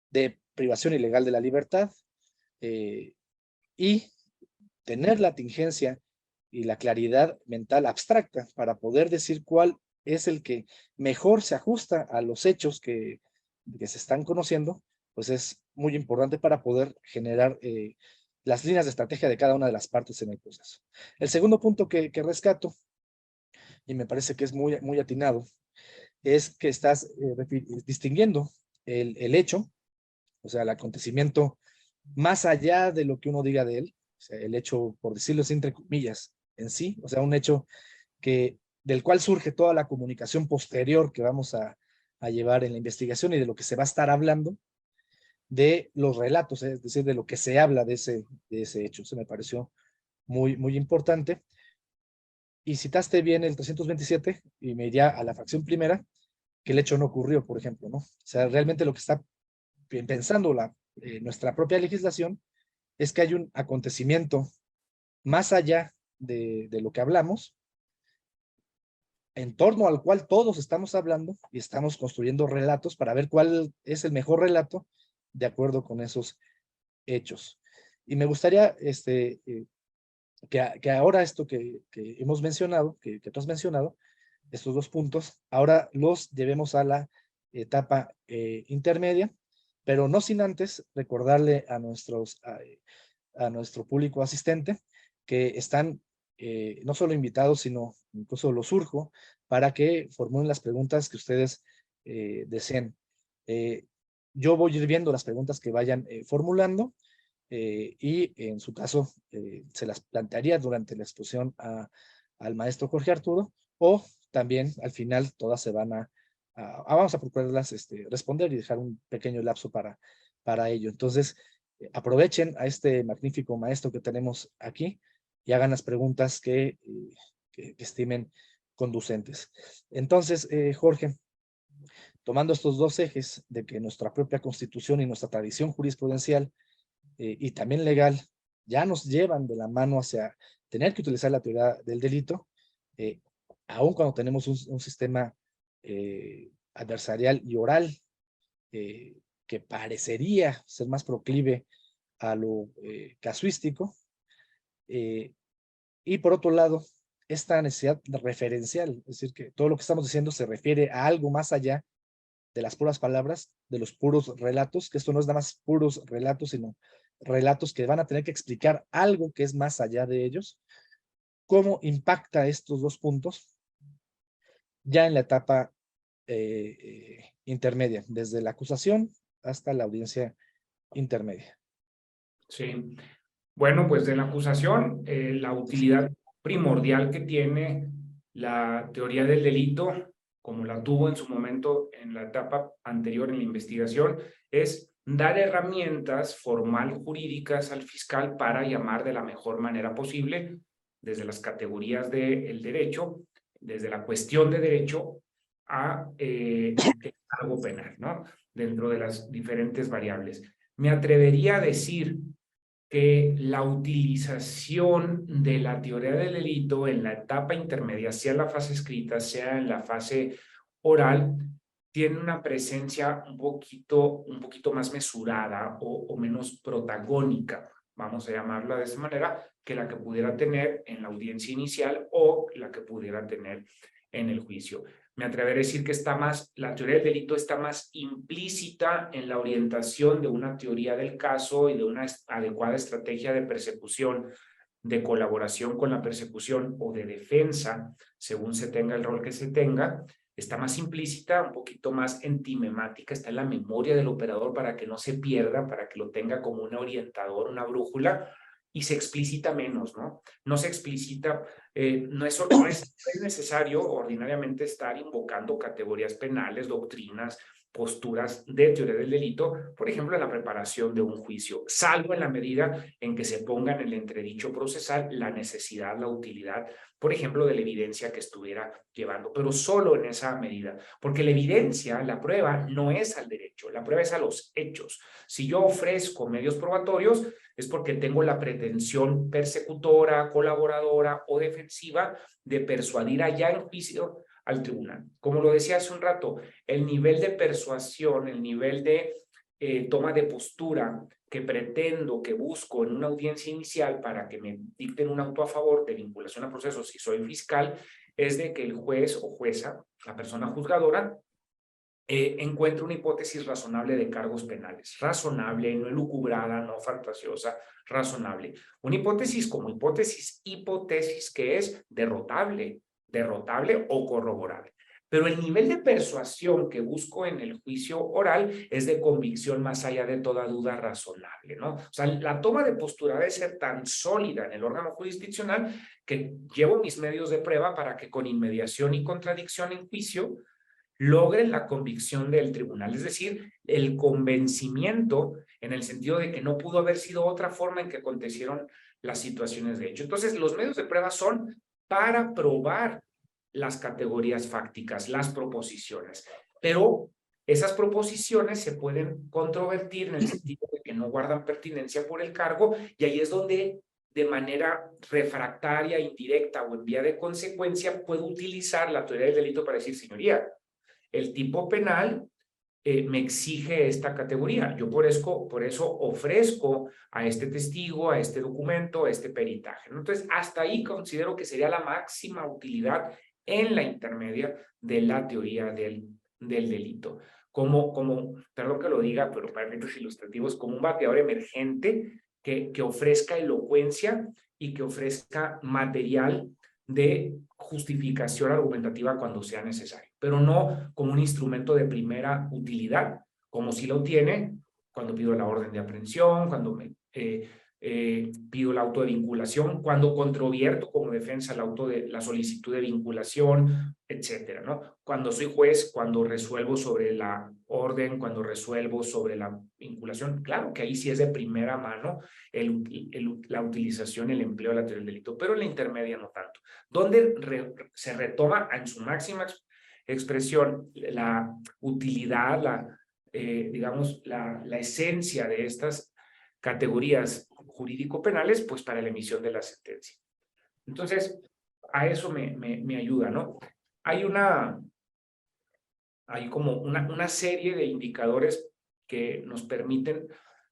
de privación ilegal de la libertad, y tener la tingencia y la claridad mental abstracta para poder decir cuál es el que mejor se ajusta a los hechos que se están conociendo, pues es muy importante para poder generar las líneas de estrategia de cada una de las partes en el proceso. El segundo punto que rescato, y me parece que es muy atinado, es que estás distinguiendo el hecho, o sea, el acontecimiento, más allá de lo que uno diga de él, o sea, el hecho, por decirlo así, entre comillas, en sí, o sea, un hecho del cual surge toda la comunicación posterior que vamos a llevar en la investigación y de lo que se va a estar hablando, de los relatos, es decir, de lo que se habla de ese hecho. Eso me pareció muy importante. Y citaste bien el 327 y me iría a la fracción primera, que el hecho no ocurrió, por ejemplo, ¿no? O sea, realmente lo que está pensando nuestra propia legislación es que hay un acontecimiento más allá de lo que hablamos, en torno al cual todos estamos hablando y estamos construyendo relatos para ver cuál es el mejor relato de acuerdo con esos hechos. Y me gustaría que ahora esto que hemos mencionado, que tú has mencionado, estos dos puntos, ahora los llevemos a la etapa intermedia, pero no sin antes recordarle a nuestro público asistente que están no solo invitados, sino incluso los surjo para que formulen las preguntas que ustedes deseen. Yo voy a ir viendo las preguntas que vayan formulando y en su caso se las plantearía durante la exposición al maestro Jorge Arturo, o también al final todas se van vamos a procurarlas responder y dejar un pequeño lapso para ello. Entonces, aprovechen a este magnífico maestro que tenemos aquí y hagan las preguntas que estimen conducentes. Entonces, Jorge, tomando estos dos ejes de que nuestra propia constitución y nuestra tradición jurisprudencial y también legal ya nos llevan de la mano hacia tener que utilizar la teoría del delito, eh, aun cuando tenemos un sistema adversarial y oral que parecería ser más proclive a lo casuístico, y por otro lado, esta necesidad referencial, es decir, que todo lo que estamos diciendo se refiere a algo más allá de las puras palabras, de los puros relatos, que esto no es nada más puros relatos, sino relatos que van a tener que explicar algo que es más allá de ellos. ¿Cómo impacta estos dos puntos ya en la etapa intermedia, desde la acusación hasta la audiencia intermedia? Sí. Bueno, pues de la acusación, la utilidad primordial que tiene la teoría del delito, como la tuvo en su momento en la etapa anterior en la investigación, es dar herramientas formal jurídicas al fiscal para llamar de la mejor manera posible, desde las categorías del derecho, desde la cuestión de derecho a algo penal, ¿no? Dentro de las diferentes variables. Me atrevería a decir que la utilización de la teoría del delito en la etapa intermedia, sea en la fase escrita, sea en la fase oral, tiene una presencia un poquito más mesurada o menos protagónica, vamos a llamarla de esa manera, que la que pudiera tener en la audiencia inicial o la que pudiera tener en el juicio. Me atreveré a decir que la teoría del delito está más implícita en la orientación de una teoría del caso y de una adecuada estrategia de persecución, de colaboración con la persecución o de defensa, según se tenga el rol que se tenga. Está más implícita, un poquito más entimemática, está en la memoria del operador para que no se pierda, para que lo tenga como un orientador, una brújula, y se explicita menos, ¿no? No se explicita, no es necesario ordinariamente estar invocando categorías penales, doctrinas, posturas de teoría del delito, por ejemplo, en la preparación de un juicio, salvo en la medida en que se ponga en el entredicho procesal la necesidad, la utilidad, por ejemplo, de la evidencia que estuviera llevando, pero solo en esa medida, porque la evidencia, la prueba, no es al derecho, la prueba es a los hechos. Si yo ofrezco medios probatorios, es porque tengo la pretensión persecutora, colaboradora o defensiva de persuadir allá en juicio al tribunal. Como lo decía hace un rato, el nivel de persuasión, el nivel de toma de postura que pretendo, que busco en una audiencia inicial para que me dicten un auto a favor de vinculación a procesos si soy fiscal, es de que el juez o jueza, la persona juzgadora, encuentre una hipótesis razonable de cargos penales. Razonable, no elucubrada, no fantasiosa, razonable. Una hipótesis como hipótesis que es derrotable o corroborable. Pero el nivel de persuasión que busco en el juicio oral es de convicción más allá de toda duda razonable, ¿no? O sea, la toma de postura debe ser tan sólida en el órgano jurisdiccional que llevo mis medios de prueba para que con inmediación y contradicción en juicio logren la convicción del tribunal, es decir, el convencimiento en el sentido de que no pudo haber sido otra forma en que acontecieron las situaciones de hecho. Entonces, los medios de prueba son para probar las categorías fácticas, las proposiciones, pero esas proposiciones se pueden controvertir en el sentido de que no guardan pertinencia por el cargo y ahí es donde de manera refractaria, indirecta o en vía de consecuencia puedo utilizar la teoría del delito para decir, señoría, el tipo penal me exige esta categoría. Yo por eso ofrezco a este testigo, a este documento, a este peritaje. Entonces, hasta ahí considero que sería la máxima utilidad en la intermedia de la teoría del delito. Perdón que lo diga, pero para efectos ilustrativos, como un bateador emergente que ofrezca elocuencia y que ofrezca material de justificación argumentativa cuando sea necesario, pero no como un instrumento de primera utilidad, como si lo tiene cuando pido la orden de aprehensión, cuando pido el auto de vinculación, cuando controvierto como defensa la solicitud de vinculación, etcétera, ¿no? Cuando soy juez, cuando resuelvo sobre la orden, cuando resuelvo sobre la vinculación, claro que ahí sí es de primera mano la utilización, el empleo de la teoría del delito, pero en la intermedia no tanto. Donde se retoma en su máxima expresión la utilidad, digamos, la esencia de estas categorías jurídico-penales, pues para la emisión de la sentencia. Entonces, a eso me ayuda, ¿no? Hay como una serie de indicadores que nos permiten,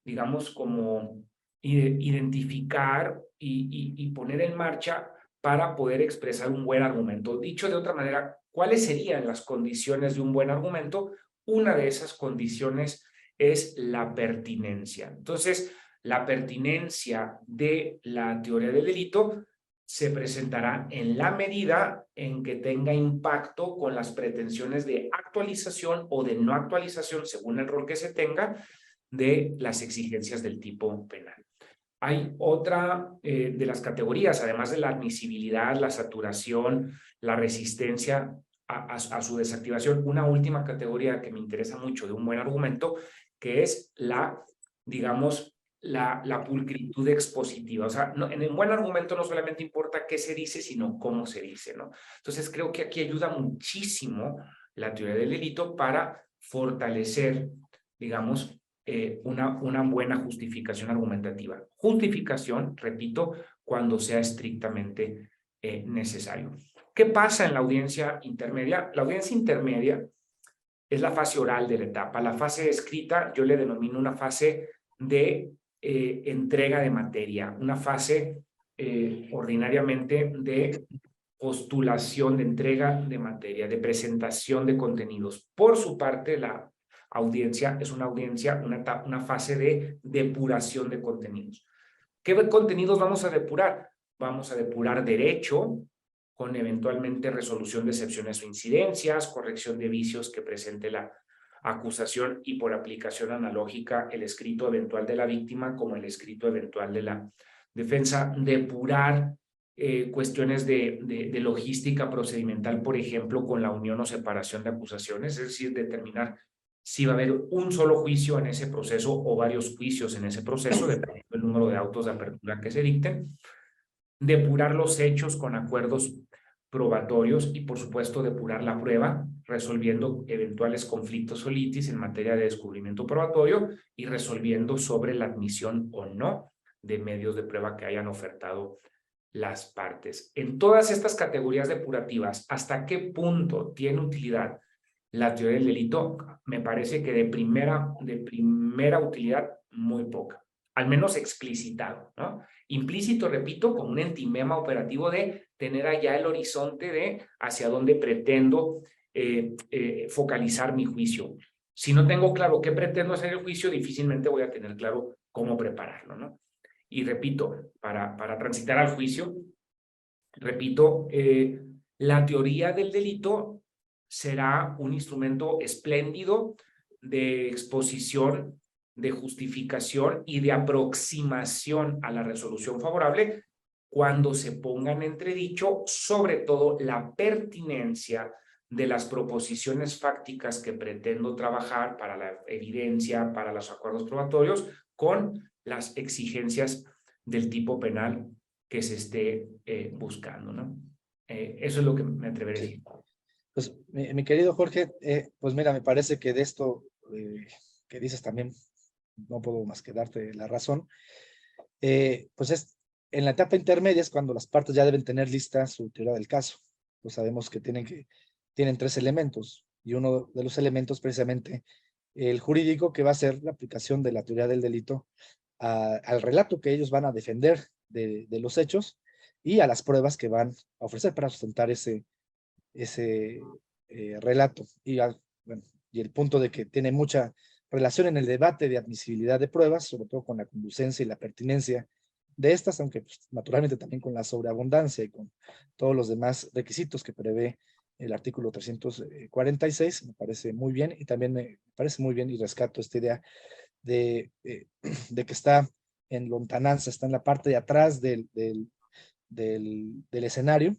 digamos, como identificar y poner en marcha para poder expresar un buen argumento. Dicho de otra manera, ¿cuáles serían las condiciones de un buen argumento? Una de esas condiciones es la pertinencia. Entonces, la pertinencia de la teoría del delito se presentará en la medida en que tenga impacto con las pretensiones de actualización o de no actualización, según el rol que se tenga, de las exigencias del tipo penal. Hay otra de las categorías, además de la admisibilidad, la saturación, la resistencia a su desactivación, una última categoría que me interesa mucho de un buen argumento, que es digamos, la pulcritud expositiva. O sea, en el buen argumento no solamente importa qué se dice, sino cómo se dice, ¿no? Entonces, creo que aquí ayuda muchísimo la teoría del delito para fortalecer, digamos, una buena justificación argumentativa. Justificación, repito, cuando sea estrictamente necesario. ¿Qué pasa en la audiencia intermedia? La audiencia intermedia es la fase oral de la etapa. La fase escrita yo le denomino una fase de entrega de materia, una fase ordinariamente de postulación, de entrega de materia, de presentación de contenidos. Por su parte, la audiencia es una fase de depuración de contenidos. ¿Qué contenidos vamos a depurar? Vamos a depurar derecho, con eventualmente resolución de excepciones o incidencias, corrección de vicios que presente la acusación y por aplicación analógica el escrito eventual de la víctima como el escrito eventual de la defensa, depurar cuestiones de logística procedimental, por ejemplo, con la unión o separación de acusaciones, es decir, determinar si va a haber un solo juicio en ese proceso o varios juicios en ese proceso, dependiendo del número de autos de apertura que se dicten, depurar los hechos con acuerdos probatorios y, por supuesto, depurar la prueba, resolviendo eventuales conflictos o litis en materia de descubrimiento probatorio y resolviendo sobre la admisión o no de medios de prueba que hayan ofertado las partes. En todas estas categorías depurativas, ¿hasta qué punto tiene utilidad la teoría del delito? Me parece que de primera utilidad, muy poca, al menos explicitado, ¿no? Implícito, repito, como un entimema operativo de tener allá el horizonte de hacia dónde pretendo focalizar mi juicio. Si no tengo claro qué pretendo hacer el juicio, difícilmente voy a tener claro cómo prepararlo, ¿no? Y repito, para transitar al juicio, repito, la teoría del delito será un instrumento espléndido de exposición, de justificación y de aproximación a la resolución favorable cuando se ponga en entredicho, sobre todo, la pertinencia de las proposiciones fácticas que pretendo trabajar para la evidencia, para los acuerdos probatorios, con las exigencias del tipo penal que se esté buscando, ¿no? Eso es lo que me atreveré a decir. Pues, mi querido Jorge, pues mira, me parece que de esto que dices también no puedo más que darte la razón. Pues es en la etapa intermedia es cuando las partes ya deben tener lista su teoría del caso. Pues sabemos que tienen 3 elementos y uno de los elementos precisamente el jurídico, que va a ser la aplicación de la teoría del delito al relato que ellos van a defender de los hechos y a las pruebas que van a ofrecer para sustentar ese relato. Bueno, y el punto de que tiene mucha relación en el debate de admisibilidad de pruebas, sobre todo con la conducencia y la pertinencia de estas, aunque pues, naturalmente también con la sobreabundancia y con todos los demás requisitos que prevé el artículo 346, me parece muy bien, y también me parece muy bien y rescato esta idea de que está en lontananza, está en la parte de atrás del escenario,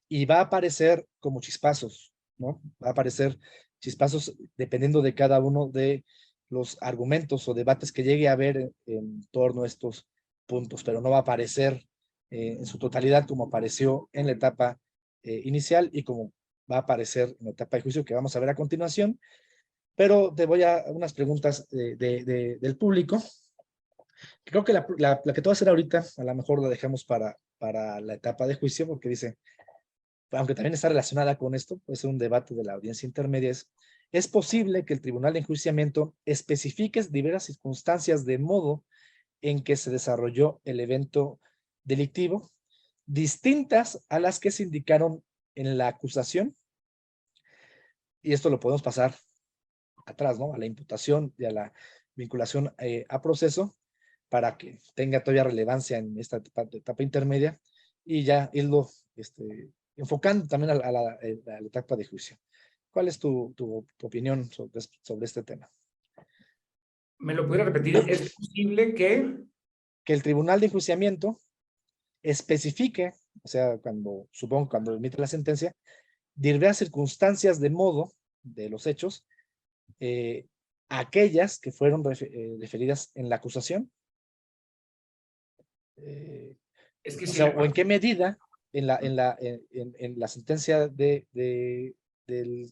y va a aparecer como chispazos, ¿no? Va a aparecer chispazos dependiendo de cada uno de los argumentos o debates que llegue a haber en torno a estos puntos, pero no va a aparecer en su totalidad como apareció en la etapa inicial y como va a aparecer en la etapa de juicio que vamos a ver a continuación. Pero te voy a unas preguntas del público. Creo que la que te voy a hacer ahorita, a lo mejor la dejamos para la etapa de juicio, porque dice, aunque también está relacionada con esto, puede ser un debate de la audiencia intermedia, es posible que el tribunal de enjuiciamiento especifique diversas circunstancias de modo en que se desarrolló el evento delictivo, distintas a las que se indicaron en la acusación, y esto lo podemos pasar atrás, ¿no? A la imputación y a la vinculación a proceso, para que tenga todavía relevancia en esta etapa intermedia, y ya irlo enfocando también a la etapa de juicio. ¿Cuál es tu opinión sobre este tema? ¿Me lo pudiera repetir? ¿Es posible que el tribunal de enjuiciamiento especifique, o sea, supongo cuando emite la sentencia, diversas circunstancias de modo de los hechos, aquellas que fueron referidas en la acusación? es que O si sea, o en qué medida en la sentencia del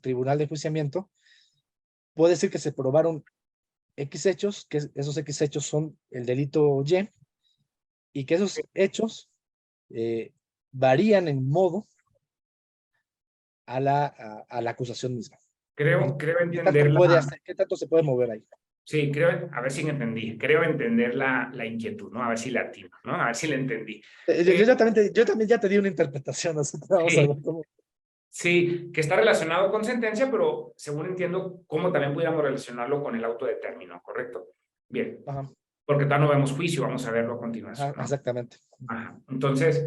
tribunal de enjuiciamiento puede decir que se probaron X hechos, que esos X hechos son el delito Y, y que esos hechos varían en modo a la acusación misma? creo ¿Qué tanto entender puede la... hacer, qué tanto se puede mover ahí? Sí, a ver si me entendí. Creo entender la inquietud, ¿no? A ver si la atino, ¿no? A ver si la entendí. Yo también ya te di una interpretación, así que vamos a ver Sí, cómo. sí, que está relacionado con sentencia, pero según entiendo, cómo también pudiéramos relacionarlo con el auto de término, ¿correcto? Bien, Ajá, porque todavía no vemos juicio, vamos a verlo a continuación, ajá, ¿no? exactamente. Ajá. Entonces,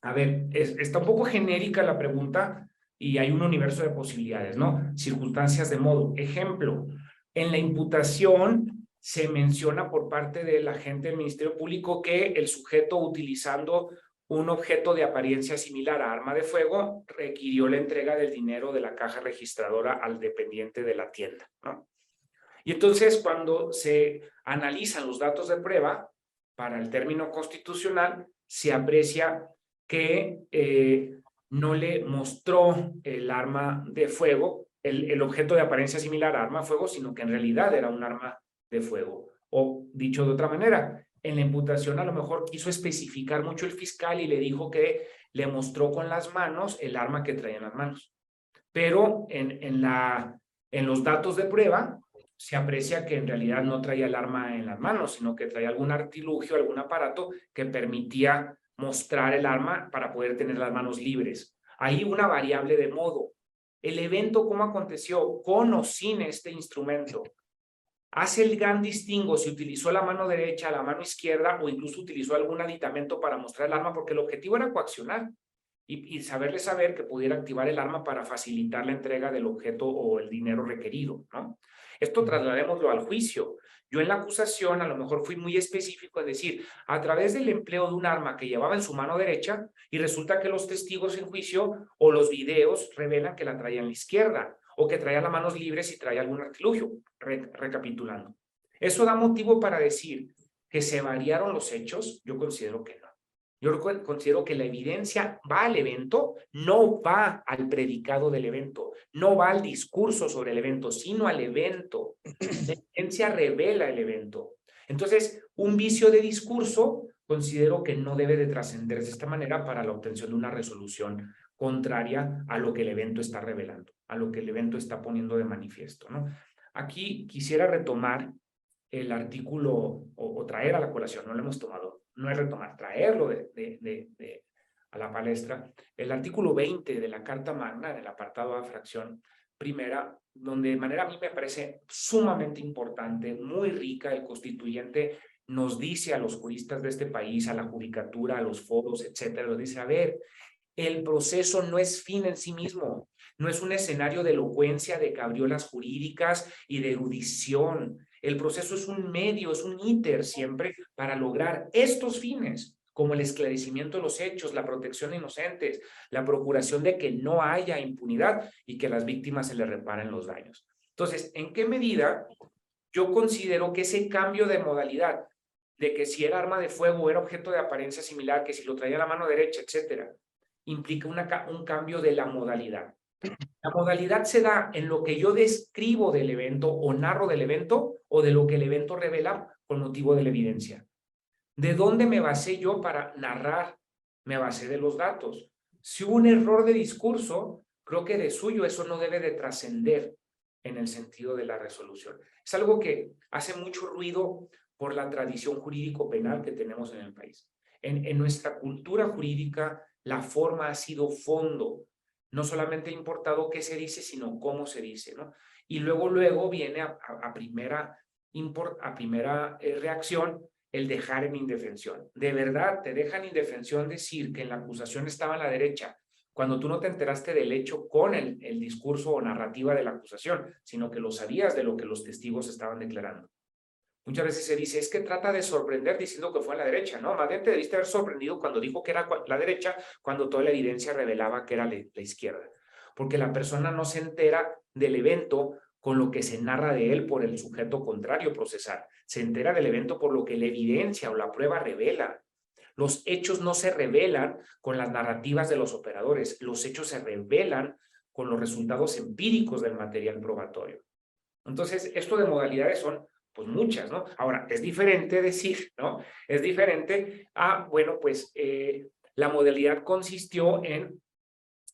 a ver, está un poco genérica la pregunta y hay un universo de posibilidades, ¿no? Circunstancias de modo. Ejemplo, en la imputación se menciona por parte del agente del Ministerio Público que el sujeto utilizando un objeto de apariencia similar a arma de fuego requirió la entrega del dinero de la caja registradora al dependiente de la tienda, ¿no? Y entonces, cuando se analizan los datos de prueba para el término constitucional, se aprecia que no le mostró el arma de fuego, el objeto de apariencia similar a arma de fuego, sino que en realidad era un arma de fuego. O dicho de otra manera, en la imputación a lo mejor quiso especificar mucho el fiscal y le dijo que le mostró con las manos el arma que traía en las manos. Pero en los datos de prueba se aprecia que en realidad no traía el arma en las manos, sino que traía algún artilugio, algún aparato que permitía mostrar el arma para poder tener las manos libres. Hay una variable de modo. El evento, ¿cómo aconteció? Con o sin este instrumento. Hace el gran distingo si utilizó la mano derecha, la mano izquierda o incluso utilizó algún aditamento para mostrar el arma, porque el objetivo era coaccionar y saberle saber que pudiera activar el arma para facilitar la entrega del objeto o el dinero requerido, ¿no? Esto trasladémoslo al juicio. Yo en la acusación a lo mejor fui muy específico en decir, a través del empleo de un arma que llevaba en su mano derecha, y resulta que los testigos en juicio o los videos revelan que la traía en la izquierda, o que traía las manos libres y traía algún artilugio, recapitulando. ¿Eso da motivo para decir que se variaron los hechos? Yo considero que no. Yo considero que la evidencia va al evento, no va al predicado del evento, no va al discurso sobre el evento, sino al evento. La evidencia revela el evento. Entonces, un vicio de discurso considero que no debe de trascender de esta manera para la obtención de una resolución contraria a lo que el evento está revelando, a lo que el evento está poniendo de manifiesto, ¿no? Aquí quisiera retomar el artículo o traer a la colación, no lo hemos tomado, no es retomar, traerlo a la palestra, el artículo 20 de la Carta Magna, en el apartado A, fracción primera, donde de manera a mí me parece sumamente importante, muy rica, el constituyente nos dice a los juristas de este país, a la judicatura, a los foros, etcétera, nos dice, a ver, el proceso no es fin en sí mismo, no es un escenario de elocuencia, de cabriolas jurídicas y de erudición. El proceso es un medio, es un íter siempre para lograr estos fines, como el esclarecimiento de los hechos, la protección de inocentes, la procuración de que no haya impunidad y que a las víctimas se les reparen los daños. Entonces, ¿en qué medida yo considero que ese cambio de modalidad, de que si era arma de fuego era objeto de apariencia similar, que si lo traía a la mano derecha, etcétera, implica un cambio de la modalidad? La modalidad se da en lo que yo describo del evento o narro del evento o de lo que el evento revela con motivo de la evidencia. ¿De dónde me basé yo para narrar? Me basé de los datos. Si hubo un error de discurso, creo que de suyo eso no debe de trascender en el sentido de la resolución. Es algo que hace mucho ruido por la tradición jurídico-penal que tenemos en el país. En nuestra cultura jurídica, la forma ha sido fondo. No solamente ha importado qué se dice, sino cómo se dice, ¿no? Y luego viene a primera reacción el dejar en indefensión. ¿De verdad te dejan indefensión decir que en la acusación estaba a la derecha cuando tú no te enteraste del hecho con el discurso o narrativa de la acusación, sino que lo sabías de lo que los testigos estaban declarando? Muchas veces se dice, es que trata de sorprender diciendo que fue a la derecha, ¿no? Más bien te debiste haber sorprendido cuando dijo que era la derecha, cuando toda la evidencia revelaba que era la izquierda. Porque la persona no se entera del evento con lo que se narra de él por el sujeto contrario procesal. Se entera del evento por lo que la evidencia o la prueba revela. Los hechos no se revelan con las narrativas de los operadores, los hechos se revelan con los resultados empíricos del material probatorio. Entonces, esto de modalidades son pues muchas, ¿no? Ahora, es diferente decir, ¿no? Es diferente a, bueno, pues la modalidad consistió en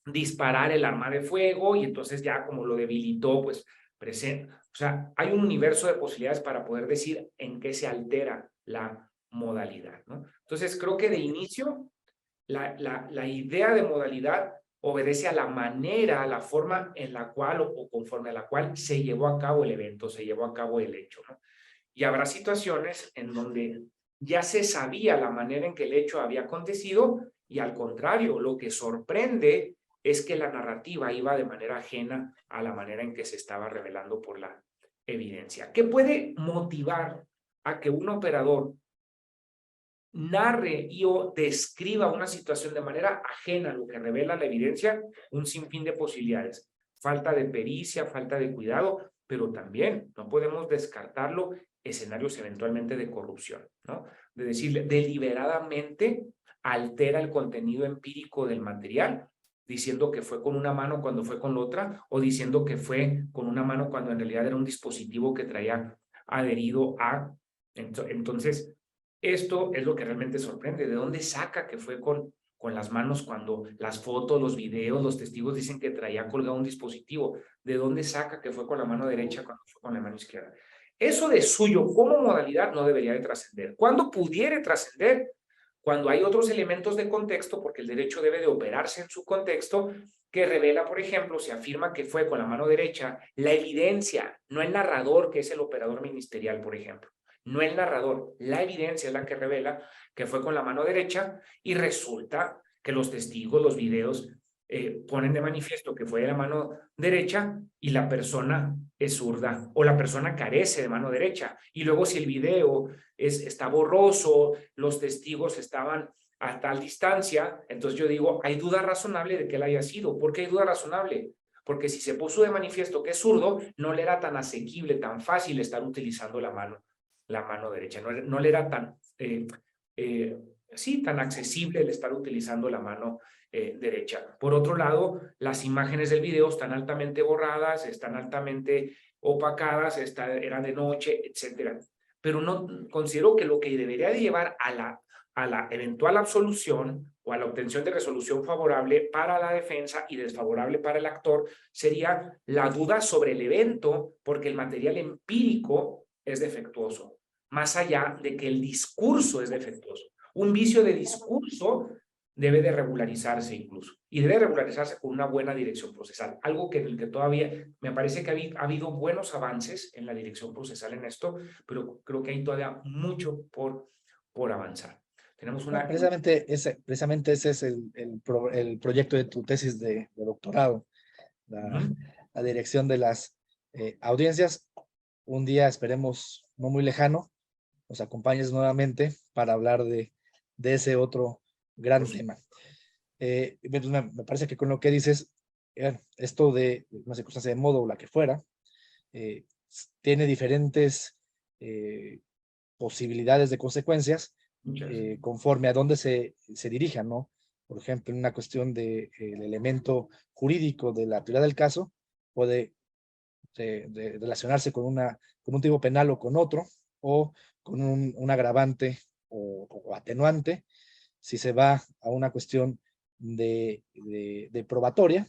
disparar el arma de fuego y entonces ya como lo debilitó, pues presente. O sea, hay un universo de posibilidades para poder decir en qué se altera la modalidad, ¿no? Entonces, creo que de inicio, la idea de modalidad obedece a la manera, a la forma en la cual o conforme a la cual se llevó a cabo el evento, se llevó a cabo el hecho, ¿no? Y habrá situaciones en donde ya se sabía la manera en que el hecho había acontecido y al contrario, lo que sorprende es que la narrativa iba de manera ajena a la manera en que se estaba revelando por la evidencia. ¿Qué puede motivar a que un operador narre y o describa una situación de manera ajena a lo que revela la evidencia, un sinfín de posibilidades. Falta de pericia, falta de cuidado, pero también no podemos descartarlo escenarios eventualmente de corrupción, ¿no? De decirle, deliberadamente altera el contenido empírico del material, diciendo que fue con una mano cuando fue con la otra, o diciendo que fue con una mano cuando en realidad era un dispositivo que traía adherido a... Entonces, esto es lo que realmente sorprende. ¿De dónde saca que fue con las manos cuando las fotos, los videos, los testigos dicen que traía colgado un dispositivo? ¿De dónde saca que fue con la mano derecha cuando fue con la mano izquierda? Eso de suyo como modalidad no debería de trascender. ¿Cuándo pudiera trascender? Cuando hay otros elementos de contexto, porque el derecho debe de operarse en su contexto, que revela, por ejemplo, se afirma que fue con la mano derecha, la evidencia, no el narrador, que es el operador ministerial, por ejemplo. No el narrador, la evidencia es la que revela que fue con la mano derecha y resulta que los testigos, los videos, ponen de manifiesto que fue de la mano derecha y la persona es zurda o la persona carece de mano derecha. Y luego si el video está borroso, los testigos estaban a tal distancia, entonces yo digo, hay duda razonable de que él haya sido. ¿Por qué hay duda razonable? Porque si se puso de manifiesto que es zurdo, no le era tan asequible, tan fácil estar utilizando la mano derecha. No le era tan, sí, tan accesible el estar utilizando la mano derecha. Por otro lado, las imágenes del video están altamente borradas, están altamente opacadas, era de noche, etcétera. Pero no considero que lo que debería de llevar a la eventual absolución o a la obtención de resolución favorable para la defensa y desfavorable para el actor sería la duda sobre el evento porque el material empírico es defectuoso, más allá de que el discurso es defectuoso. Un vicio de discurso debe de regularizarse incluso, y debe regularizarse con una buena dirección procesal, algo que en el que todavía me parece que ha habido buenos avances en la dirección procesal en esto, pero creo que hay todavía mucho por avanzar. Tenemos una... Precisamente ese es el proyecto de tu tesis de doctorado, la dirección de las audiencias. Un día, esperemos no muy lejano, nos acompañes nuevamente para hablar de ese otro gran tema. Me parece que con lo que dices, esto de una circunstancia de modo o la que fuera, tiene diferentes posibilidades de consecuencias conforme a dónde se dirijan, ¿no? Por ejemplo, en una cuestión del elemento jurídico de la teoría del caso, puede de relacionarse con un tipo penal o con otro, o con un agravante o atenuante. Si se va a una cuestión de probatoria,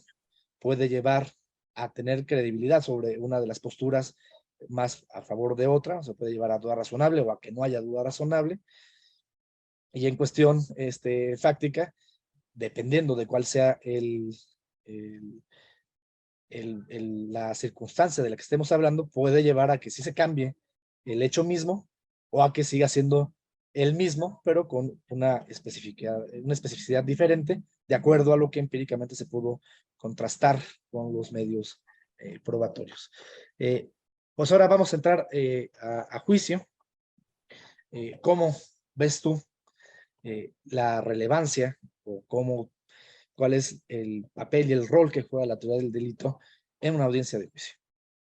puede llevar a tener credibilidad sobre una de las posturas más a favor de otra, o se puede llevar a duda razonable o a que no haya duda razonable. Y en cuestión fáctica, dependiendo de cuál sea la circunstancia de la que estemos hablando, puede llevar a que sí se cambie el hecho mismo o a que siga siendo el mismo, pero con una especificidad diferente, de acuerdo a lo que empíricamente se pudo contrastar con los medios probatorios. Pues ahora vamos a entrar a juicio. ¿Cómo ves tú la relevancia o cuál es el papel y el rol que juega la teoría del delito en una audiencia de juicio?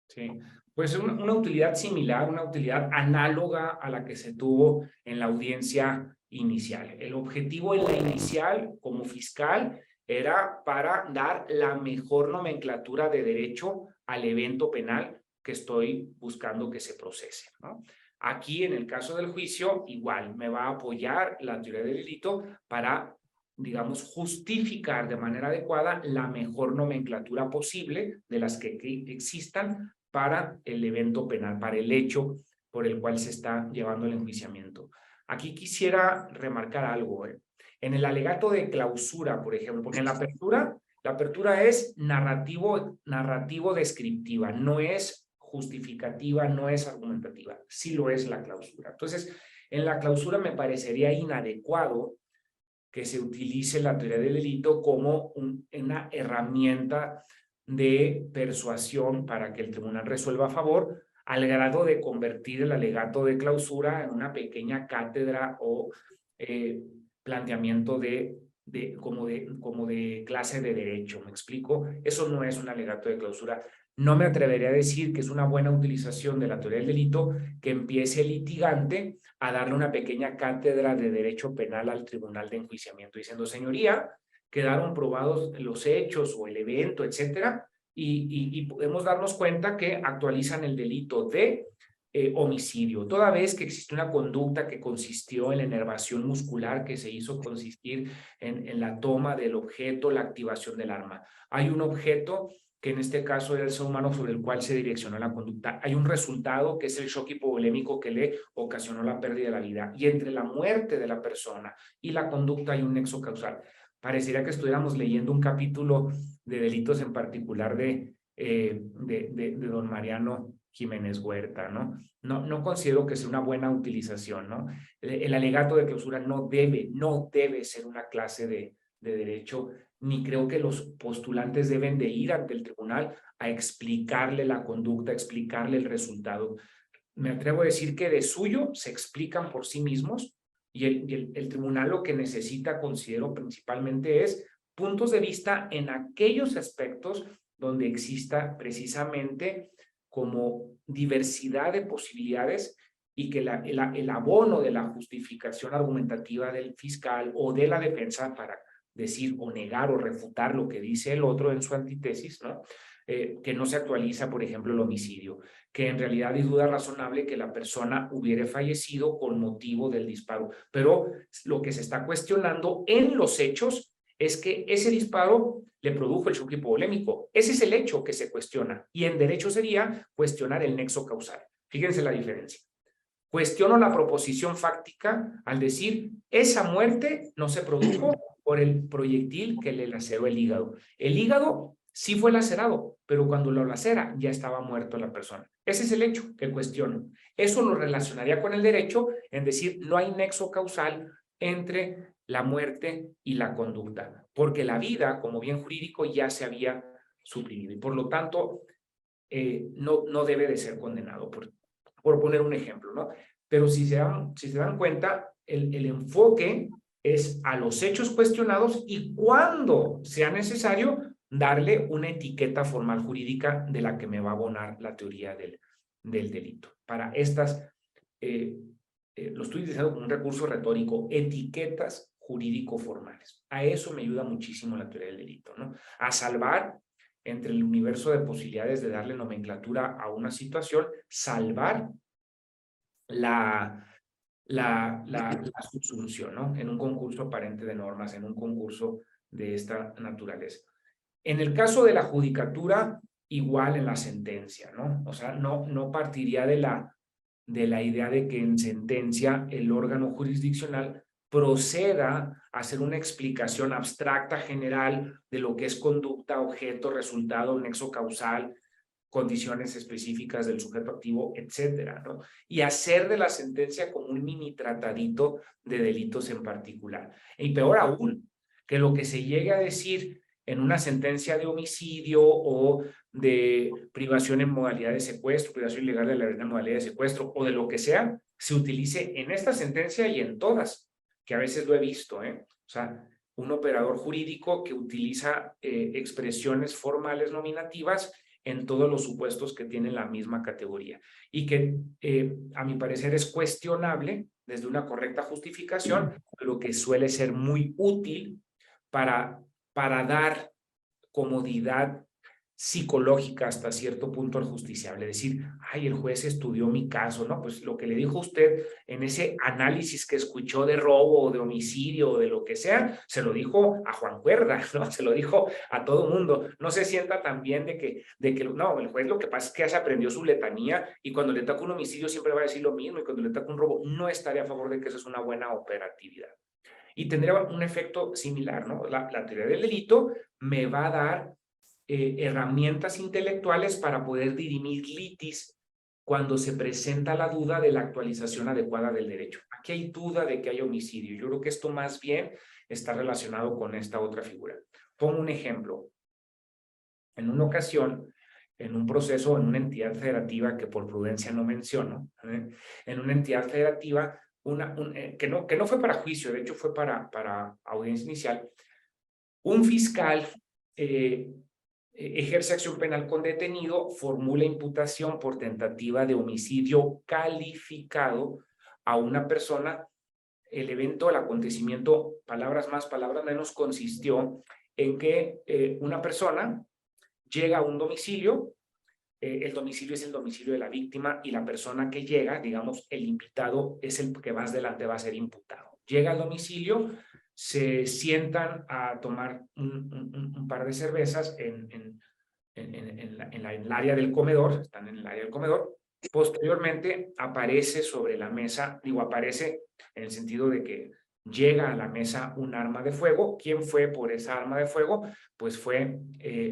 Sí, pues una utilidad similar, una utilidad análoga a la que se tuvo en la audiencia inicial. El objetivo en la inicial, como fiscal, era para dar la mejor nomenclatura de derecho al evento penal que estoy buscando que se procese, ¿no? Aquí, en el caso del juicio, igual me va a apoyar la teoría del delito para, digamos, justificar de manera adecuada la mejor nomenclatura posible de las que existan para el evento penal, para el hecho por el cual se está llevando el enjuiciamiento. Aquí quisiera remarcar algo. En el alegato de clausura, por ejemplo, porque en la apertura es narrativo descriptiva, no es justificativa, no es argumentativa, sí lo es la clausura. Entonces, en la clausura me parecería inadecuado que se utilice la teoría del delito como una herramienta de persuasión para que el tribunal resuelva a favor, al grado de convertir el alegato de clausura en una pequeña cátedra o planteamiento como de clase de derecho, ¿me explico? Eso no es un alegato de clausura. No me atrevería a decir que es una buena utilización de la teoría del delito que empiece el litigante a darle una pequeña cátedra de derecho penal al tribunal de enjuiciamiento, diciendo, señoría, quedaron probados los hechos o el evento, etcétera, y podemos darnos cuenta que actualizan el delito de homicidio, toda vez que existe una conducta que consistió en la enervación muscular que se hizo consistir en la toma del objeto, la activación del arma. Hay un objeto que en este caso era el ser humano sobre el cual se direccionó la conducta. Hay un resultado que es el shock hipovolémico que le ocasionó la pérdida de la vida. Y entre la muerte de la persona y la conducta hay un nexo causal. Parecería que estuviéramos leyendo un capítulo de delitos en particular de don Mariano Jiménez Huerta, ¿no? No considero que sea una buena utilización, ¿no? El alegato de clausura no debe ser una clase de derecho, ni creo que los postulantes deben de ir ante el tribunal a explicarle la conducta, explicarle el resultado. Me atrevo a decir que de suyo se explican por sí mismos y el tribunal lo que necesita, considero principalmente, es puntos de vista en aquellos aspectos donde exista precisamente como diversidad de posibilidades y que el abono de la justificación argumentativa del fiscal o de la defensa para decir o negar o refutar lo que dice el otro en su antítesis, ¿no? Que no se actualiza, por ejemplo, el homicidio, que en realidad hay duda razonable que la persona hubiera fallecido con motivo del disparo, pero lo que se está cuestionando en los hechos es que ese disparo le produjo el shock hipovolémico. Ese es el hecho que se cuestiona, y en derecho sería cuestionar el nexo causal. Fíjense la diferencia. Cuestiono la proposición fáctica al decir, esa muerte no se produjo por el proyectil que le laceró el hígado. El hígado sí fue lacerado, pero cuando lo lacera ya estaba muerto la persona. Ese es el hecho que cuestiono. Eso lo relacionaría con el derecho en decir, no hay nexo causal entre la muerte y la conducta, porque la vida, como bien jurídico, ya se había suprimido y por lo tanto no debe de ser condenado, por poner un ejemplo, ¿no? Pero si se dan cuenta, el enfoque es a los hechos cuestionados y cuando sea necesario darle una etiqueta formal jurídica de la que me va a abonar la teoría del delito. Para estas, lo estoy diciendo como un recurso retórico, etiquetas jurídico-formales. A eso me ayuda muchísimo la teoría del delito, ¿no? A salvar entre el universo de posibilidades de darle nomenclatura a una situación, salvar la subsunción, ¿no? En un concurso aparente de normas, en un concurso de esta naturaleza. En el caso de la judicatura, igual en la sentencia, ¿no? O sea, no partiría de la idea de que en sentencia el órgano jurisdiccional proceda a hacer una explicación abstracta general de lo que es conducta, objeto, resultado, nexo causal, condiciones específicas del sujeto activo, etcétera, ¿no? Y hacer de la sentencia como un mini tratadito de delitos en particular. Y peor aún, que lo que se llegue a decir en una sentencia de homicidio o de privación en modalidad de secuestro, privación ilegal de la libertad en modalidad de secuestro o de lo que sea, se utilice en esta sentencia y en todas, que a veces lo he visto, ¿eh? O sea, un operador jurídico que utiliza expresiones formales nominativas en todos los supuestos que tienen la misma categoría y que a mi parecer es cuestionable desde una correcta justificación, pero que suele ser muy útil para dar comodidad psicológica hasta cierto punto al justiciable, decir, ay, el juez estudió mi caso, ¿no? Pues lo que le dijo usted en ese análisis que escuchó de robo o de homicidio o de lo que sea, se lo dijo a Juan Cuerda, ¿no? Se lo dijo a todo mundo. No se sienta tan bien de que no, el juez lo que pasa es que ya se aprendió su letanía y cuando le toca un homicidio siempre va a decir lo mismo y cuando le toca un robo no estaría a favor de que eso es una buena operatividad. Y tendría un efecto similar, ¿no? La teoría del delito me va a dar herramientas intelectuales para poder dirimir litis cuando se presenta la duda de la actualización adecuada del derecho. Aquí hay duda de que hay homicidio. Yo creo que esto más bien está relacionado con esta otra figura. Pongo un ejemplo. En una ocasión, en un proceso, en una entidad federativa que por prudencia no menciono, en una entidad federativa que no fue para juicio, de hecho fue para audiencia inicial. Un fiscal ejerce acción penal con detenido, formula imputación por tentativa de homicidio calificado a una persona. El evento, el acontecimiento, palabras más, palabras menos, consistió en que una persona llega a un domicilio. El domicilio es el domicilio de la víctima y la persona que llega, digamos, el invitado es el que más adelante va a ser imputado. Llega al domicilio, se sientan a tomar un par de cervezas en el área del comedor, están en el área del comedor. Posteriormente aparece sobre la mesa, digo, aparece en el sentido de que llega a la mesa un arma de fuego. ¿Quién fue por esa arma de fuego? Pues fue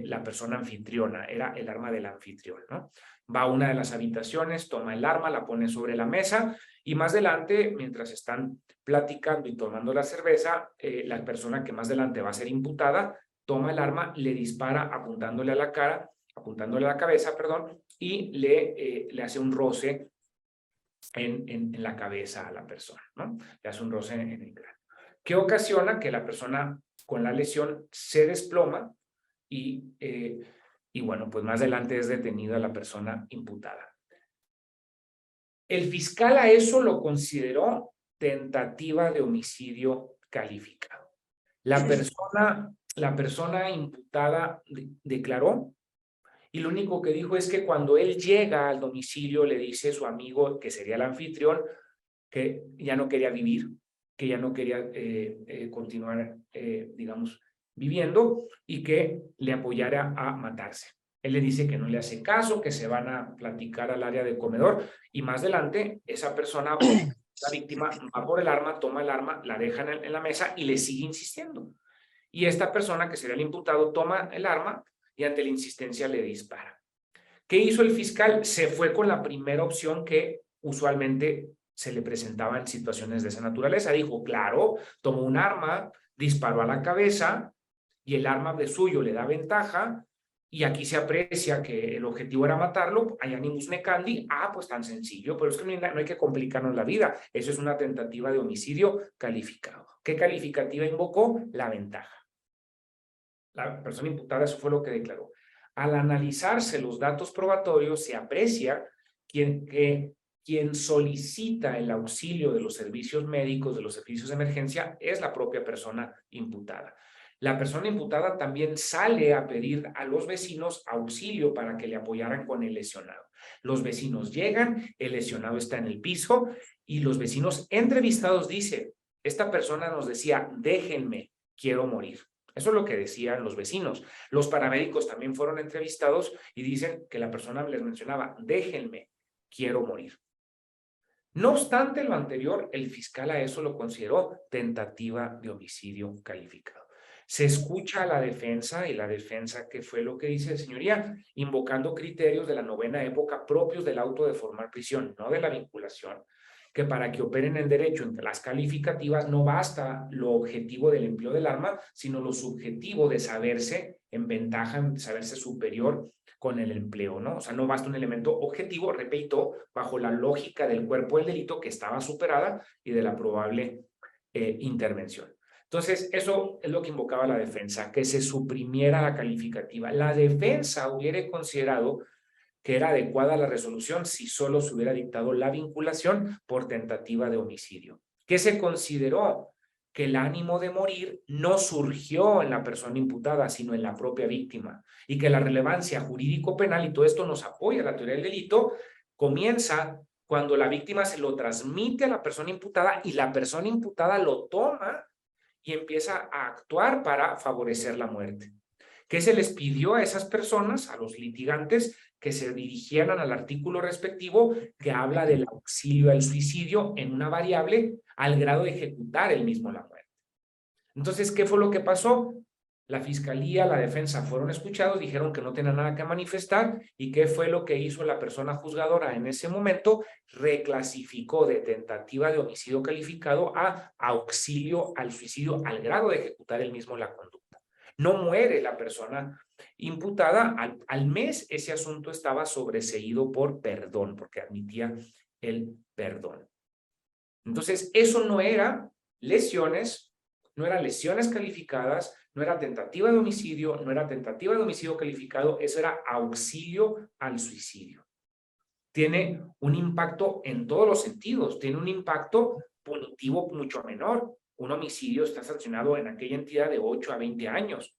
la persona anfitriona, era el arma del anfitrión, ¿no? Va a una de las habitaciones, toma el arma, la pone sobre la mesa y más adelante, mientras están platicando y tomando la cerveza, la persona que más adelante va a ser imputada, toma el arma, le dispara apuntándole a la cara, apuntándole a la cabeza, perdón, y le hace un roce en la cabeza a la persona, ¿no? Le hace un roce en el cráneo. Que ocasiona que la persona con la lesión se desploma y bueno, pues más adelante es detenida la persona imputada. El fiscal a eso lo consideró tentativa de homicidio calificado. La persona imputada declaró y lo único que dijo es que cuando él llega al domicilio le dice a su amigo, que sería el anfitrión, que ya no quería vivir, que ya no quería continuar, digamos, viviendo y que le apoyara a matarse. Él le dice que no le hace caso, que se van a platicar al área de comedor y más adelante esa persona, la víctima, va por el arma, toma el arma, la deja en la mesa y le sigue insistiendo. Y esta persona, que sería el imputado, toma el arma y ante la insistencia le dispara. ¿Qué hizo el fiscal? Se fue con la primera opción que usualmente se le presentaba en situaciones de esa naturaleza. Dijo, claro, tomó un arma, disparó a la cabeza y el arma de suyo le da ventaja y aquí se aprecia que el objetivo era matarlo, hay animus necandi, pues tan sencillo, pero es que no hay que complicarnos la vida, eso es una tentativa de homicidio calificado. ¿Qué calificativa invocó? La ventaja. La persona imputada, eso fue lo que declaró. Al analizarse los datos probatorios, se aprecia que quien solicita el auxilio de los servicios médicos, de los servicios de emergencia, es la propia persona imputada. La persona imputada también sale a pedir a los vecinos auxilio para que le apoyaran con el lesionado. Los vecinos llegan, el lesionado está en el piso y los vecinos entrevistados dicen, esta persona nos decía, déjenme, quiero morir. Eso es lo que decían los vecinos. Los paramédicos también fueron entrevistados y dicen que la persona les mencionaba, déjenme, quiero morir. No obstante lo anterior, el fiscal a eso lo consideró tentativa de homicidio calificado. Se escucha a la defensa y la defensa, ¿qué fue lo que dice, señoría? Invocando criterios de la novena época propios del auto de formar prisión, no de la vinculación, que para que operen en derecho entre las calificativas no basta lo objetivo del empleo del arma, sino lo subjetivo de saberse en ventaja, de saberse superior con el empleo, ¿no? O sea, no basta un elemento objetivo, repito, bajo la lógica del cuerpo del delito que estaba superada y de la probable intervención. Entonces, eso es lo que invocaba la defensa, que se suprimiera la calificativa. La defensa hubiera considerado que era adecuada la resolución si solo se hubiera dictado la vinculación por tentativa de homicidio. ¿Qué se consideró? Que el ánimo de morir no surgió en la persona imputada, sino en la propia víctima, y que la relevancia jurídico-penal, y todo esto nos apoya la teoría del delito, comienza cuando la víctima se lo transmite a la persona imputada y la persona imputada lo toma y empieza a actuar para favorecer la muerte. ¿Qué se les pidió a esas personas, a los litigantes, que se dirigieran al artículo respectivo que habla del auxilio al suicidio en una variable al grado de ejecutar el mismo la muerte? Entonces, ¿qué fue lo que pasó? La fiscalía, la defensa fueron escuchados, dijeron que no tenían nada que manifestar y ¿qué fue lo que hizo la persona juzgadora en ese momento? Reclasificó de tentativa de homicidio calificado a auxilio al suicidio al grado de ejecutar el mismo la conducta. No muere la persona imputada, al mes ese asunto estaba sobreseído por perdón, porque admitía el perdón. Entonces, eso no era lesiones, no eran lesiones calificadas, no era tentativa de homicidio, no era tentativa de homicidio calificado, eso era auxilio al suicidio. Tiene un impacto en todos los sentidos, tiene un impacto punitivo mucho menor. Un homicidio está sancionado en aquella entidad de 8 a 20 años.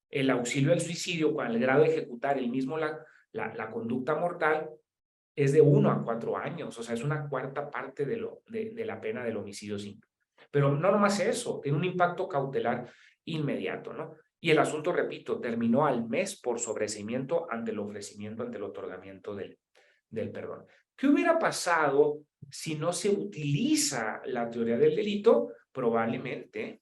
El auxilio al suicidio, con el grado de ejecutar el mismo la conducta mortal, es de 1 a 4 años, o sea, es una cuarta parte de la pena del homicidio simple. Pero no nomás eso, tiene un impacto cautelar inmediato, ¿no? Y el asunto, repito, terminó al mes por sobreseimiento ante el ofrecimiento, ante el otorgamiento del perdón. ¿Qué hubiera pasado si no se utiliza la teoría del delito? Probablemente,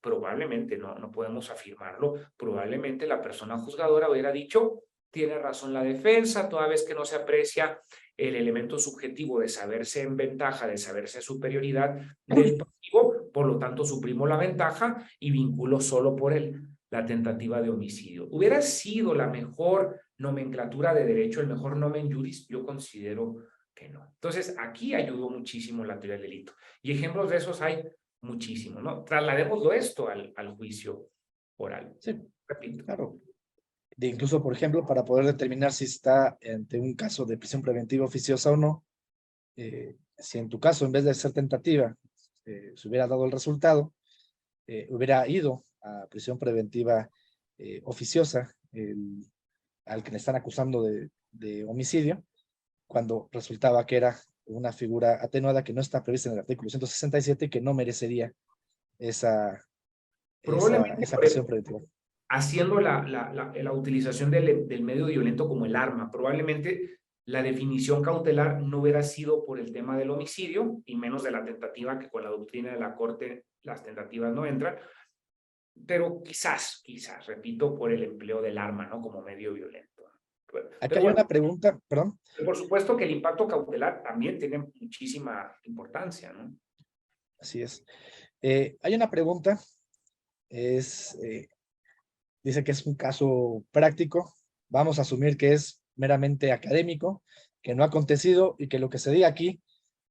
no podemos afirmarlo, probablemente la persona juzgadora hubiera dicho, tiene razón la defensa, toda vez que no se aprecia el elemento subjetivo de saberse en ventaja, de saberse superioridad del pasivo, por lo tanto suprimo la ventaja y vinculo solo por él la tentativa de homicidio. Hubiera sido la mejor nomenclatura de derecho, el mejor nomen juris, yo considero que no. Entonces, aquí ayudó muchísimo la teoría del delito. Y ejemplos de esos hay muchísimos, ¿no? Trasladémoslo esto al juicio oral. Sí, Repito. claro. De incluso, por ejemplo, para poder determinar si está ante un caso de prisión preventiva oficiosa o no, si en tu caso, en vez de ser tentativa, se hubiera dado el resultado, hubiera ido a prisión preventiva oficiosa al que le están acusando de homicidio, cuando resultaba que era una figura atenuada que no está prevista en el artículo 167 y que no merecería esa Probablemente prisión preventiva. haciendo la utilización del medio violento como el arma, probablemente la definición cautelar no hubiera sido por el tema del homicidio y menos de la tentativa, que con la doctrina de la Corte las tentativas no entran, pero quizás, repito, por el empleo del arma, ¿no? Como medio violento. Acá hay una pregunta, perdón. Por supuesto que el impacto cautelar también tiene muchísima importancia, ¿no? Así es. Hay una pregunta, dice que es un caso práctico, vamos a asumir que es meramente académico, que no ha acontecido y que lo que se diga aquí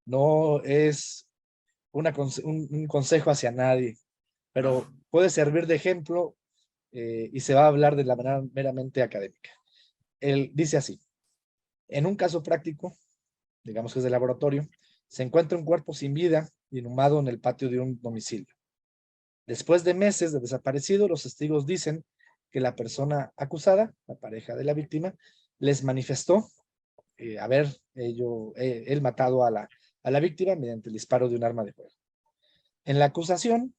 no es un consejo hacia nadie, pero puede servir de ejemplo y se va a hablar de la manera meramente académica. Él dice así, en un caso práctico, digamos que es de laboratorio, se encuentra un cuerpo sin vida inhumado en el patio de un domicilio. Después de meses de desaparecido, los testigos dicen que la persona acusada, la pareja de la víctima, les manifestó haber él matado a la víctima mediante el disparo de un arma de fuego. En la acusación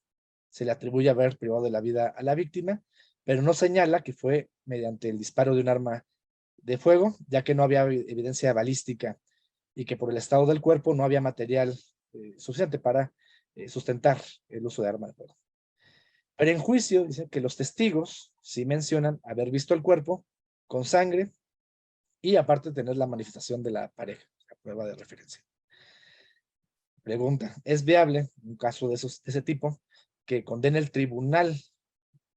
se le atribuye haber privado de la vida a la víctima, pero no señala que fue mediante el disparo de un arma de fuego, ya que no había evidencia balística y que por el estado del cuerpo no había material suficiente para sustentar el uso de arma de fuego. Pero en juicio dicen que los testigos sí mencionan haber visto el cuerpo con sangre y aparte tener la manifestación de la pareja, la prueba de referencia. Pregunta, ¿es viable un caso de ese tipo que condene el tribunal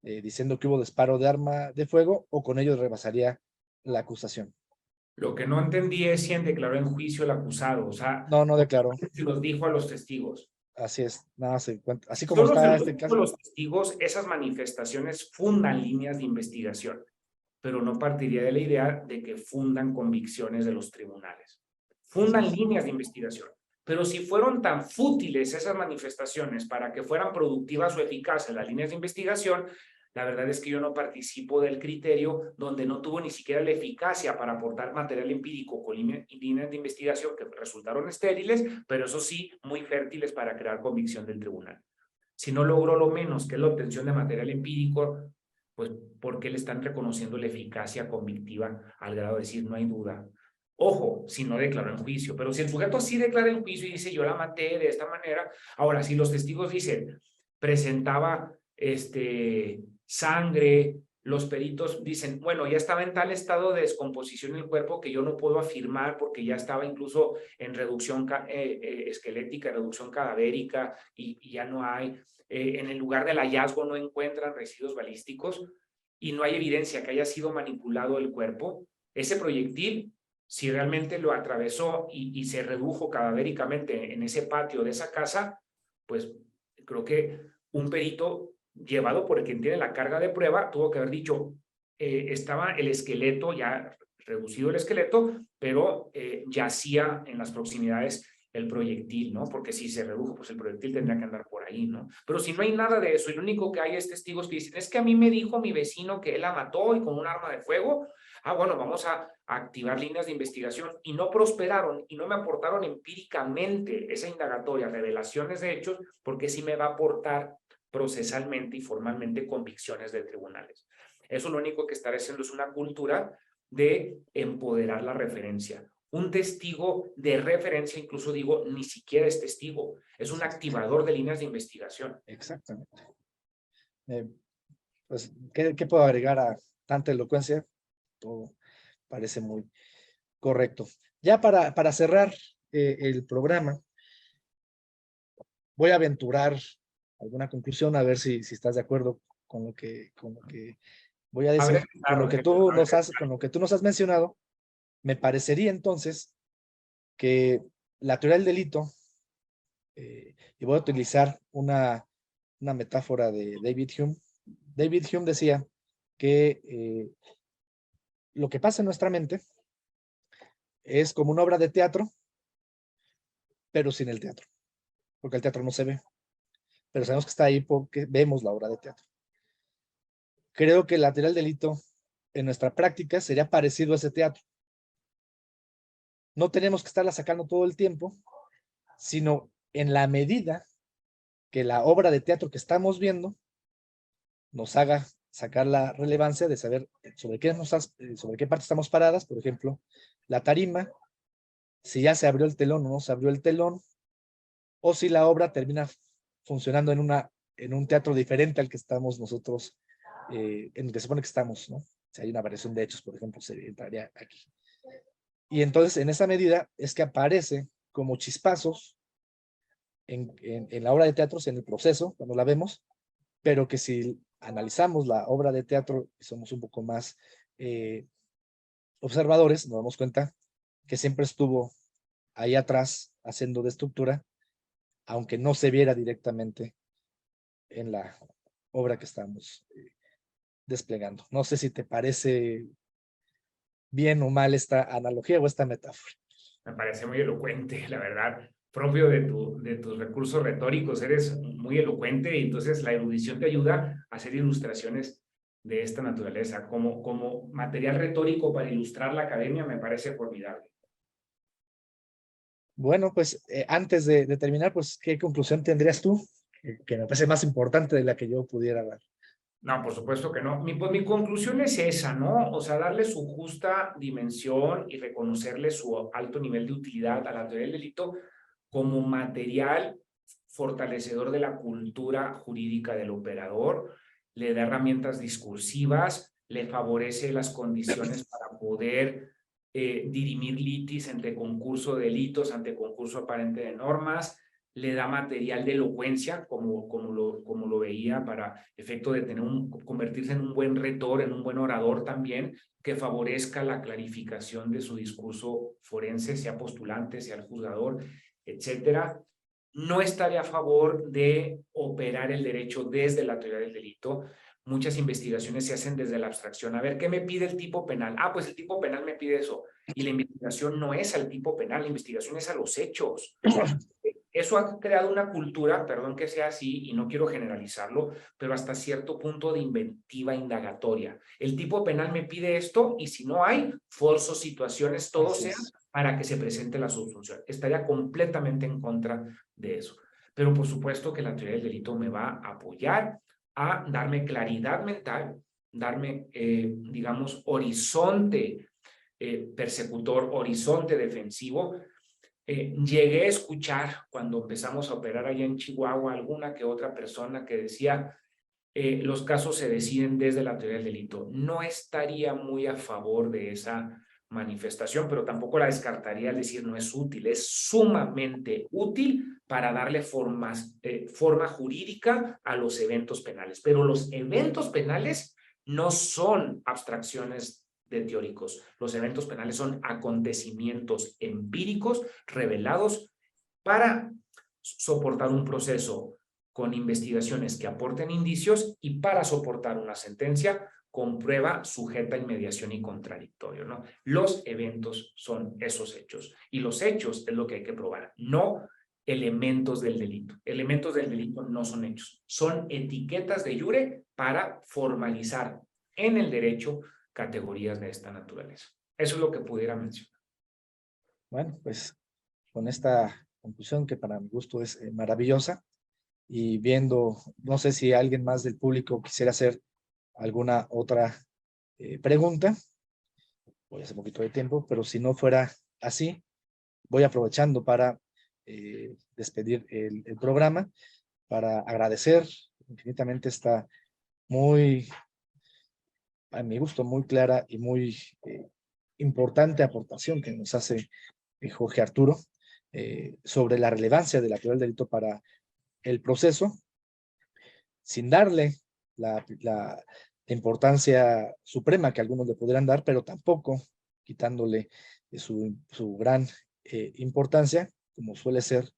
diciendo que hubo disparo de arma de fuego o con ello rebasaría la acusación? Lo que no entendí es si declaró en juicio el acusado, o sea, no declaró. Si los dijo a los testigos. Así es, nada se encuentra. Así como está este caso. Los testigos, esas manifestaciones fundan líneas de investigación, pero no partiría de la idea de que fundan convicciones de los tribunales. Fundan líneas de investigación. Pero si fueron tan fútiles esas manifestaciones para que fueran productivas o eficaces las líneas de investigación, la verdad es que yo no participo del criterio donde no tuvo ni siquiera la eficacia para aportar material empírico con líneas de investigación que resultaron estériles, pero eso sí, muy fértiles para crear convicción del tribunal. Si no logró lo menos, que es la obtención de material empírico, pues ¿por qué le están reconociendo la eficacia convictiva al grado de decir no hay duda? Ojo, si no declaró en juicio, pero si el sujeto sí declara en juicio y dice yo la maté de esta manera, ahora si los testigos dicen presentaba sangre, los peritos dicen, bueno, ya estaba en tal estado de descomposición el cuerpo que yo no puedo afirmar porque ya estaba incluso en reducción esquelética, reducción cadavérica y ya no hay, en el lugar del hallazgo no encuentran residuos balísticos y no hay evidencia que haya sido manipulado el cuerpo. Ese proyectil, si realmente lo atravesó y se redujo cadavéricamente en ese patio de esa casa, pues creo que un perito llevado por quien tiene la carga de prueba tuvo que haber dicho, estaba el esqueleto, ya reducido el esqueleto, pero yacía en las proximidades el proyectil, ¿no? Porque si se redujo, pues el proyectil tendría que andar por ahí, ¿no? Pero si no hay nada de eso y lo único que hay es testigos que dicen, es que a mí me dijo mi vecino que él la mató y con un arma de fuego, bueno, vamos a activar líneas de investigación y no prosperaron y no me aportaron empíricamente esa indagatoria, revelaciones de hechos, porque sí me va a aportar procesalmente y formalmente convicciones de tribunales. Eso lo único que estará haciendo es una cultura de empoderar la referencia. Un testigo de referencia, incluso digo, ni siquiera es testigo, es un activador de líneas de investigación. Exactamente. Pues, ¿qué puedo agregar a tanta elocuencia? Todo parece muy correcto. Ya para cerrar el programa, voy a aventurar alguna conclusión, a ver si estás de acuerdo con lo que voy a decir. Con lo que tú nos has mencionado, me parecería entonces que la teoría del delito, y voy a utilizar una metáfora de David Hume. David Hume decía que lo que pasa en nuestra mente es como una obra de teatro, pero sin el teatro, porque el teatro no se ve, pero sabemos que está ahí porque vemos la obra de teatro. Creo que la teoría del delito en nuestra práctica sería parecido a ese teatro. No tenemos que estarla sacando todo el tiempo, sino en la medida que la obra de teatro que estamos viendo nos haga sacar la relevancia de saber sobre qué parte estamos paradas, por ejemplo, la tarima, si ya se abrió el telón o no se abrió el telón, o si la obra termina funcionando en un teatro diferente al que estamos nosotros, en el que se supone que estamos, ¿no? Si hay una variación de hechos, por ejemplo, se entraría aquí. Y entonces, en esa medida, es que aparece como chispazos en la obra de teatro, en el proceso, cuando la vemos, pero que si analizamos la obra de teatro y somos un poco más observadores, nos damos cuenta que siempre estuvo ahí atrás haciendo de estructura, aunque no se viera directamente en la obra que estamos desplegando. No sé si te parece bien o mal esta analogía o esta metáfora. Me parece muy elocuente, la verdad, propio de tus recursos retóricos, eres muy elocuente y entonces la erudición te ayuda a hacer ilustraciones de esta naturaleza. Como material retórico para ilustrar la academia me parece formidable. Bueno, pues antes de terminar, pues, ¿qué conclusión tendrías tú? Que me parece más importante de la que yo pudiera dar. No, por supuesto que no. Pues mi conclusión es esa, ¿no? O sea, darle su justa dimensión y reconocerle su alto nivel de utilidad a la teoría del delito como material fortalecedor de la cultura jurídica del operador, le da herramientas discursivas, le favorece las condiciones para poder dirimir litis entre concurso de delitos ante concurso aparente de normas, le da material de elocuencia, como lo veía, para efecto de convertirse en un buen retor, en un buen orador también, que favorezca la clarificación de su discurso forense, sea postulante, sea el juzgador, etcétera. No estaría a favor de operar el derecho desde la teoría del delito. Muchas investigaciones se hacen desde la abstracción. A ver, ¿qué me pide el tipo penal? Pues el tipo penal me pide eso. Y la investigación no es al tipo penal, la investigación es a los hechos. Eso ha creado una cultura, perdón que sea así, y no quiero generalizarlo, pero hasta cierto punto de inventiva indagatoria. El tipo penal me pide esto y si no hay, forzo situaciones, todo sea para que se presente la subsunción. Estaría completamente en contra de eso. Pero por supuesto que la teoría del delito me va a apoyar a darme claridad mental, darme, digamos, horizonte persecutor, horizonte defensivo. Llegué a escuchar cuando empezamos a operar allá en Chihuahua alguna que otra persona que decía los casos se deciden desde la teoría del delito. No estaría muy a favor de esa manifestación, pero tampoco la descartaría al decir no es útil. Es sumamente útil para darle forma jurídica a los eventos penales. Pero los eventos penales no son abstracciones de teóricos. Los eventos penales son acontecimientos empíricos revelados para soportar un proceso con investigaciones que aporten indicios y para soportar una sentencia con prueba sujeta a inmediación y contradictorio, ¿no? Los eventos son esos hechos y los hechos es lo que hay que probar, no elementos del delito. Elementos del delito no son hechos, son etiquetas de iure para formalizar en el derecho categorías de esta naturaleza. Eso es lo que pudiera mencionar. Bueno, pues con esta conclusión que para mi gusto es maravillosa, y viendo, no sé si alguien más del público quisiera hacer alguna otra pregunta, voy a hacer un poquito de tiempo, pero si no fuera así, voy aprovechando para despedir el programa, para agradecer infinitamente esta muy, a mi gusto, muy clara y muy importante aportación que nos hace Jorge Arturo sobre la relevancia de la teoría del delito para el proceso, sin darle la importancia suprema que algunos le podrían dar, pero tampoco quitándole su gran importancia, como suele ser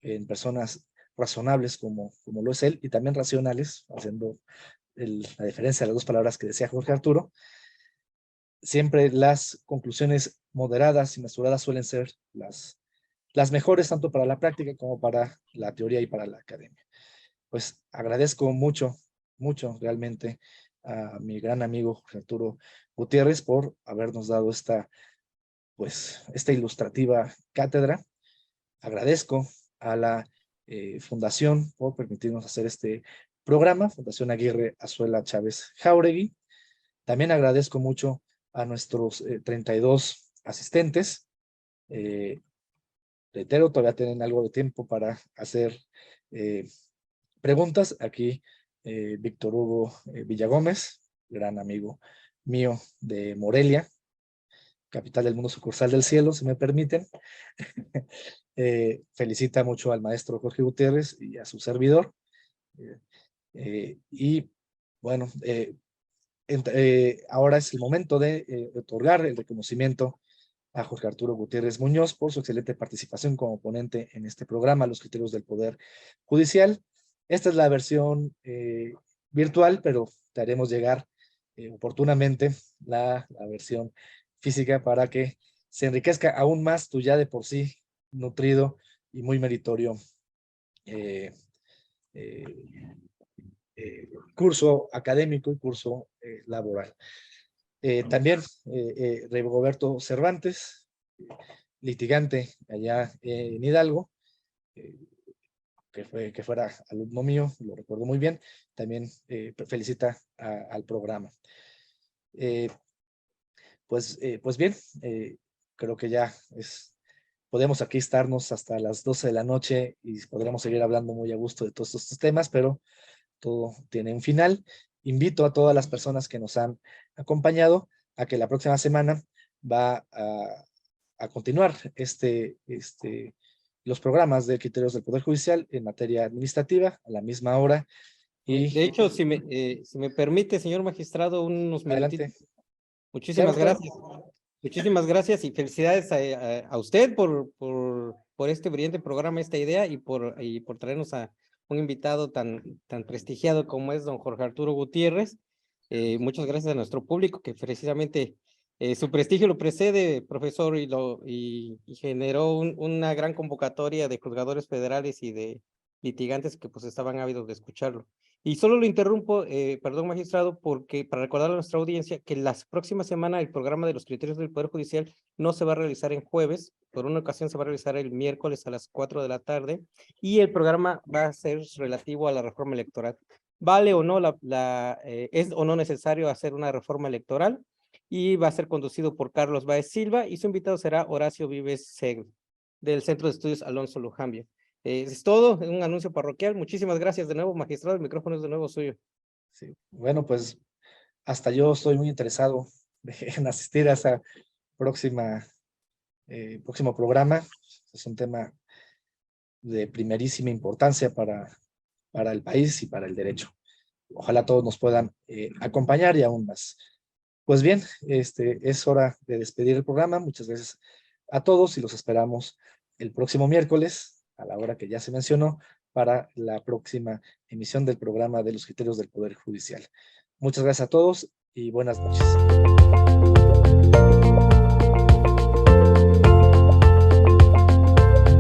en personas razonables como lo es él, y también racionales, haciendo la diferencia de las dos palabras que decía Jorge Arturo. Siempre las conclusiones moderadas y mesuradas suelen ser las mejores, tanto para la práctica como para la teoría y para la academia. Pues agradezco mucho realmente a mi gran amigo Jorge Arturo Gutiérrez por habernos dado esta ilustrativa cátedra. Agradezco a la Fundación por permitirnos hacer este programa, Fundación Aguirre Azuela Chávez Jáuregui. También agradezco mucho a nuestros 32 asistentes. Reitero, todavía tienen algo de tiempo para hacer preguntas. Aquí Víctor Hugo Villagómez, gran amigo mío de Morelia, capital del mundo, sucursal del cielo, si me permiten. Felicita mucho al maestro Jorge Gutiérrez y a su servidor. Y bueno, ahora es el momento de otorgar el reconocimiento a Jorge Arturo Gutiérrez Muñoz por su excelente participación como ponente en este programa, Los Criterios del Poder Judicial. Esta es la versión virtual, pero te haremos llegar oportunamente la versión física para que se enriquezca aún más tu ya de por sí nutrido y muy meritorio eh, eh, curso académico y curso laboral. También Rigoberto Cervantes, litigante allá en Hidalgo, que fuera alumno mío, lo recuerdo muy bien, también felicita al programa. Pues bien, creo que ya podemos aquí estarnos hasta las 12 de la noche y podremos seguir hablando muy a gusto de todos estos temas, pero todo tiene un final. Invito a todas las personas que nos han acompañado a que la próxima semana va a continuar los programas de criterios del Poder Judicial en materia administrativa a la misma hora. Y de hecho, si me permite, señor magistrado, unos adelante. minutitos. Muchísimas gracias. Muchísimas gracias y felicidades a usted por este brillante programa, esta idea y por traernos a un invitado tan prestigiado como es don Jorge Arturo Gutiérrez. Muchas gracias a nuestro público que precisamente su prestigio lo precede, profesor, y generó una gran convocatoria de juzgadores federales y de litigantes que pues estaban ávidos de escucharlo. Y solo lo interrumpo, perdón, magistrado, porque para recordar a nuestra audiencia que la próxima semana el programa de los criterios del Poder Judicial no se va a realizar en jueves, por una ocasión se va a realizar el miércoles a las 4 de la tarde, y el programa va a ser relativo a la reforma electoral. ¿Vale o no es o no necesario hacer una reforma electoral? Y va a ser conducido por Carlos Báez Silva, y su invitado será Horacio Vives Segre, del Centro de Estudios Alonso Lujambio. Es todo, un anuncio parroquial. Muchísimas gracias de nuevo, magistrado. El micrófono es de nuevo suyo. Sí. Bueno, pues hasta yo estoy muy interesado en asistir a esa próximo programa. Es un tema de primerísima importancia para el país y para el derecho. Ojalá todos nos puedan acompañar y aún más. Pues bien, es hora de despedir el programa. Muchas gracias a todos y los esperamos el próximo miércoles a la hora que ya se mencionó, para la próxima emisión del programa de los criterios del Poder Judicial. Muchas gracias a todos y buenas noches.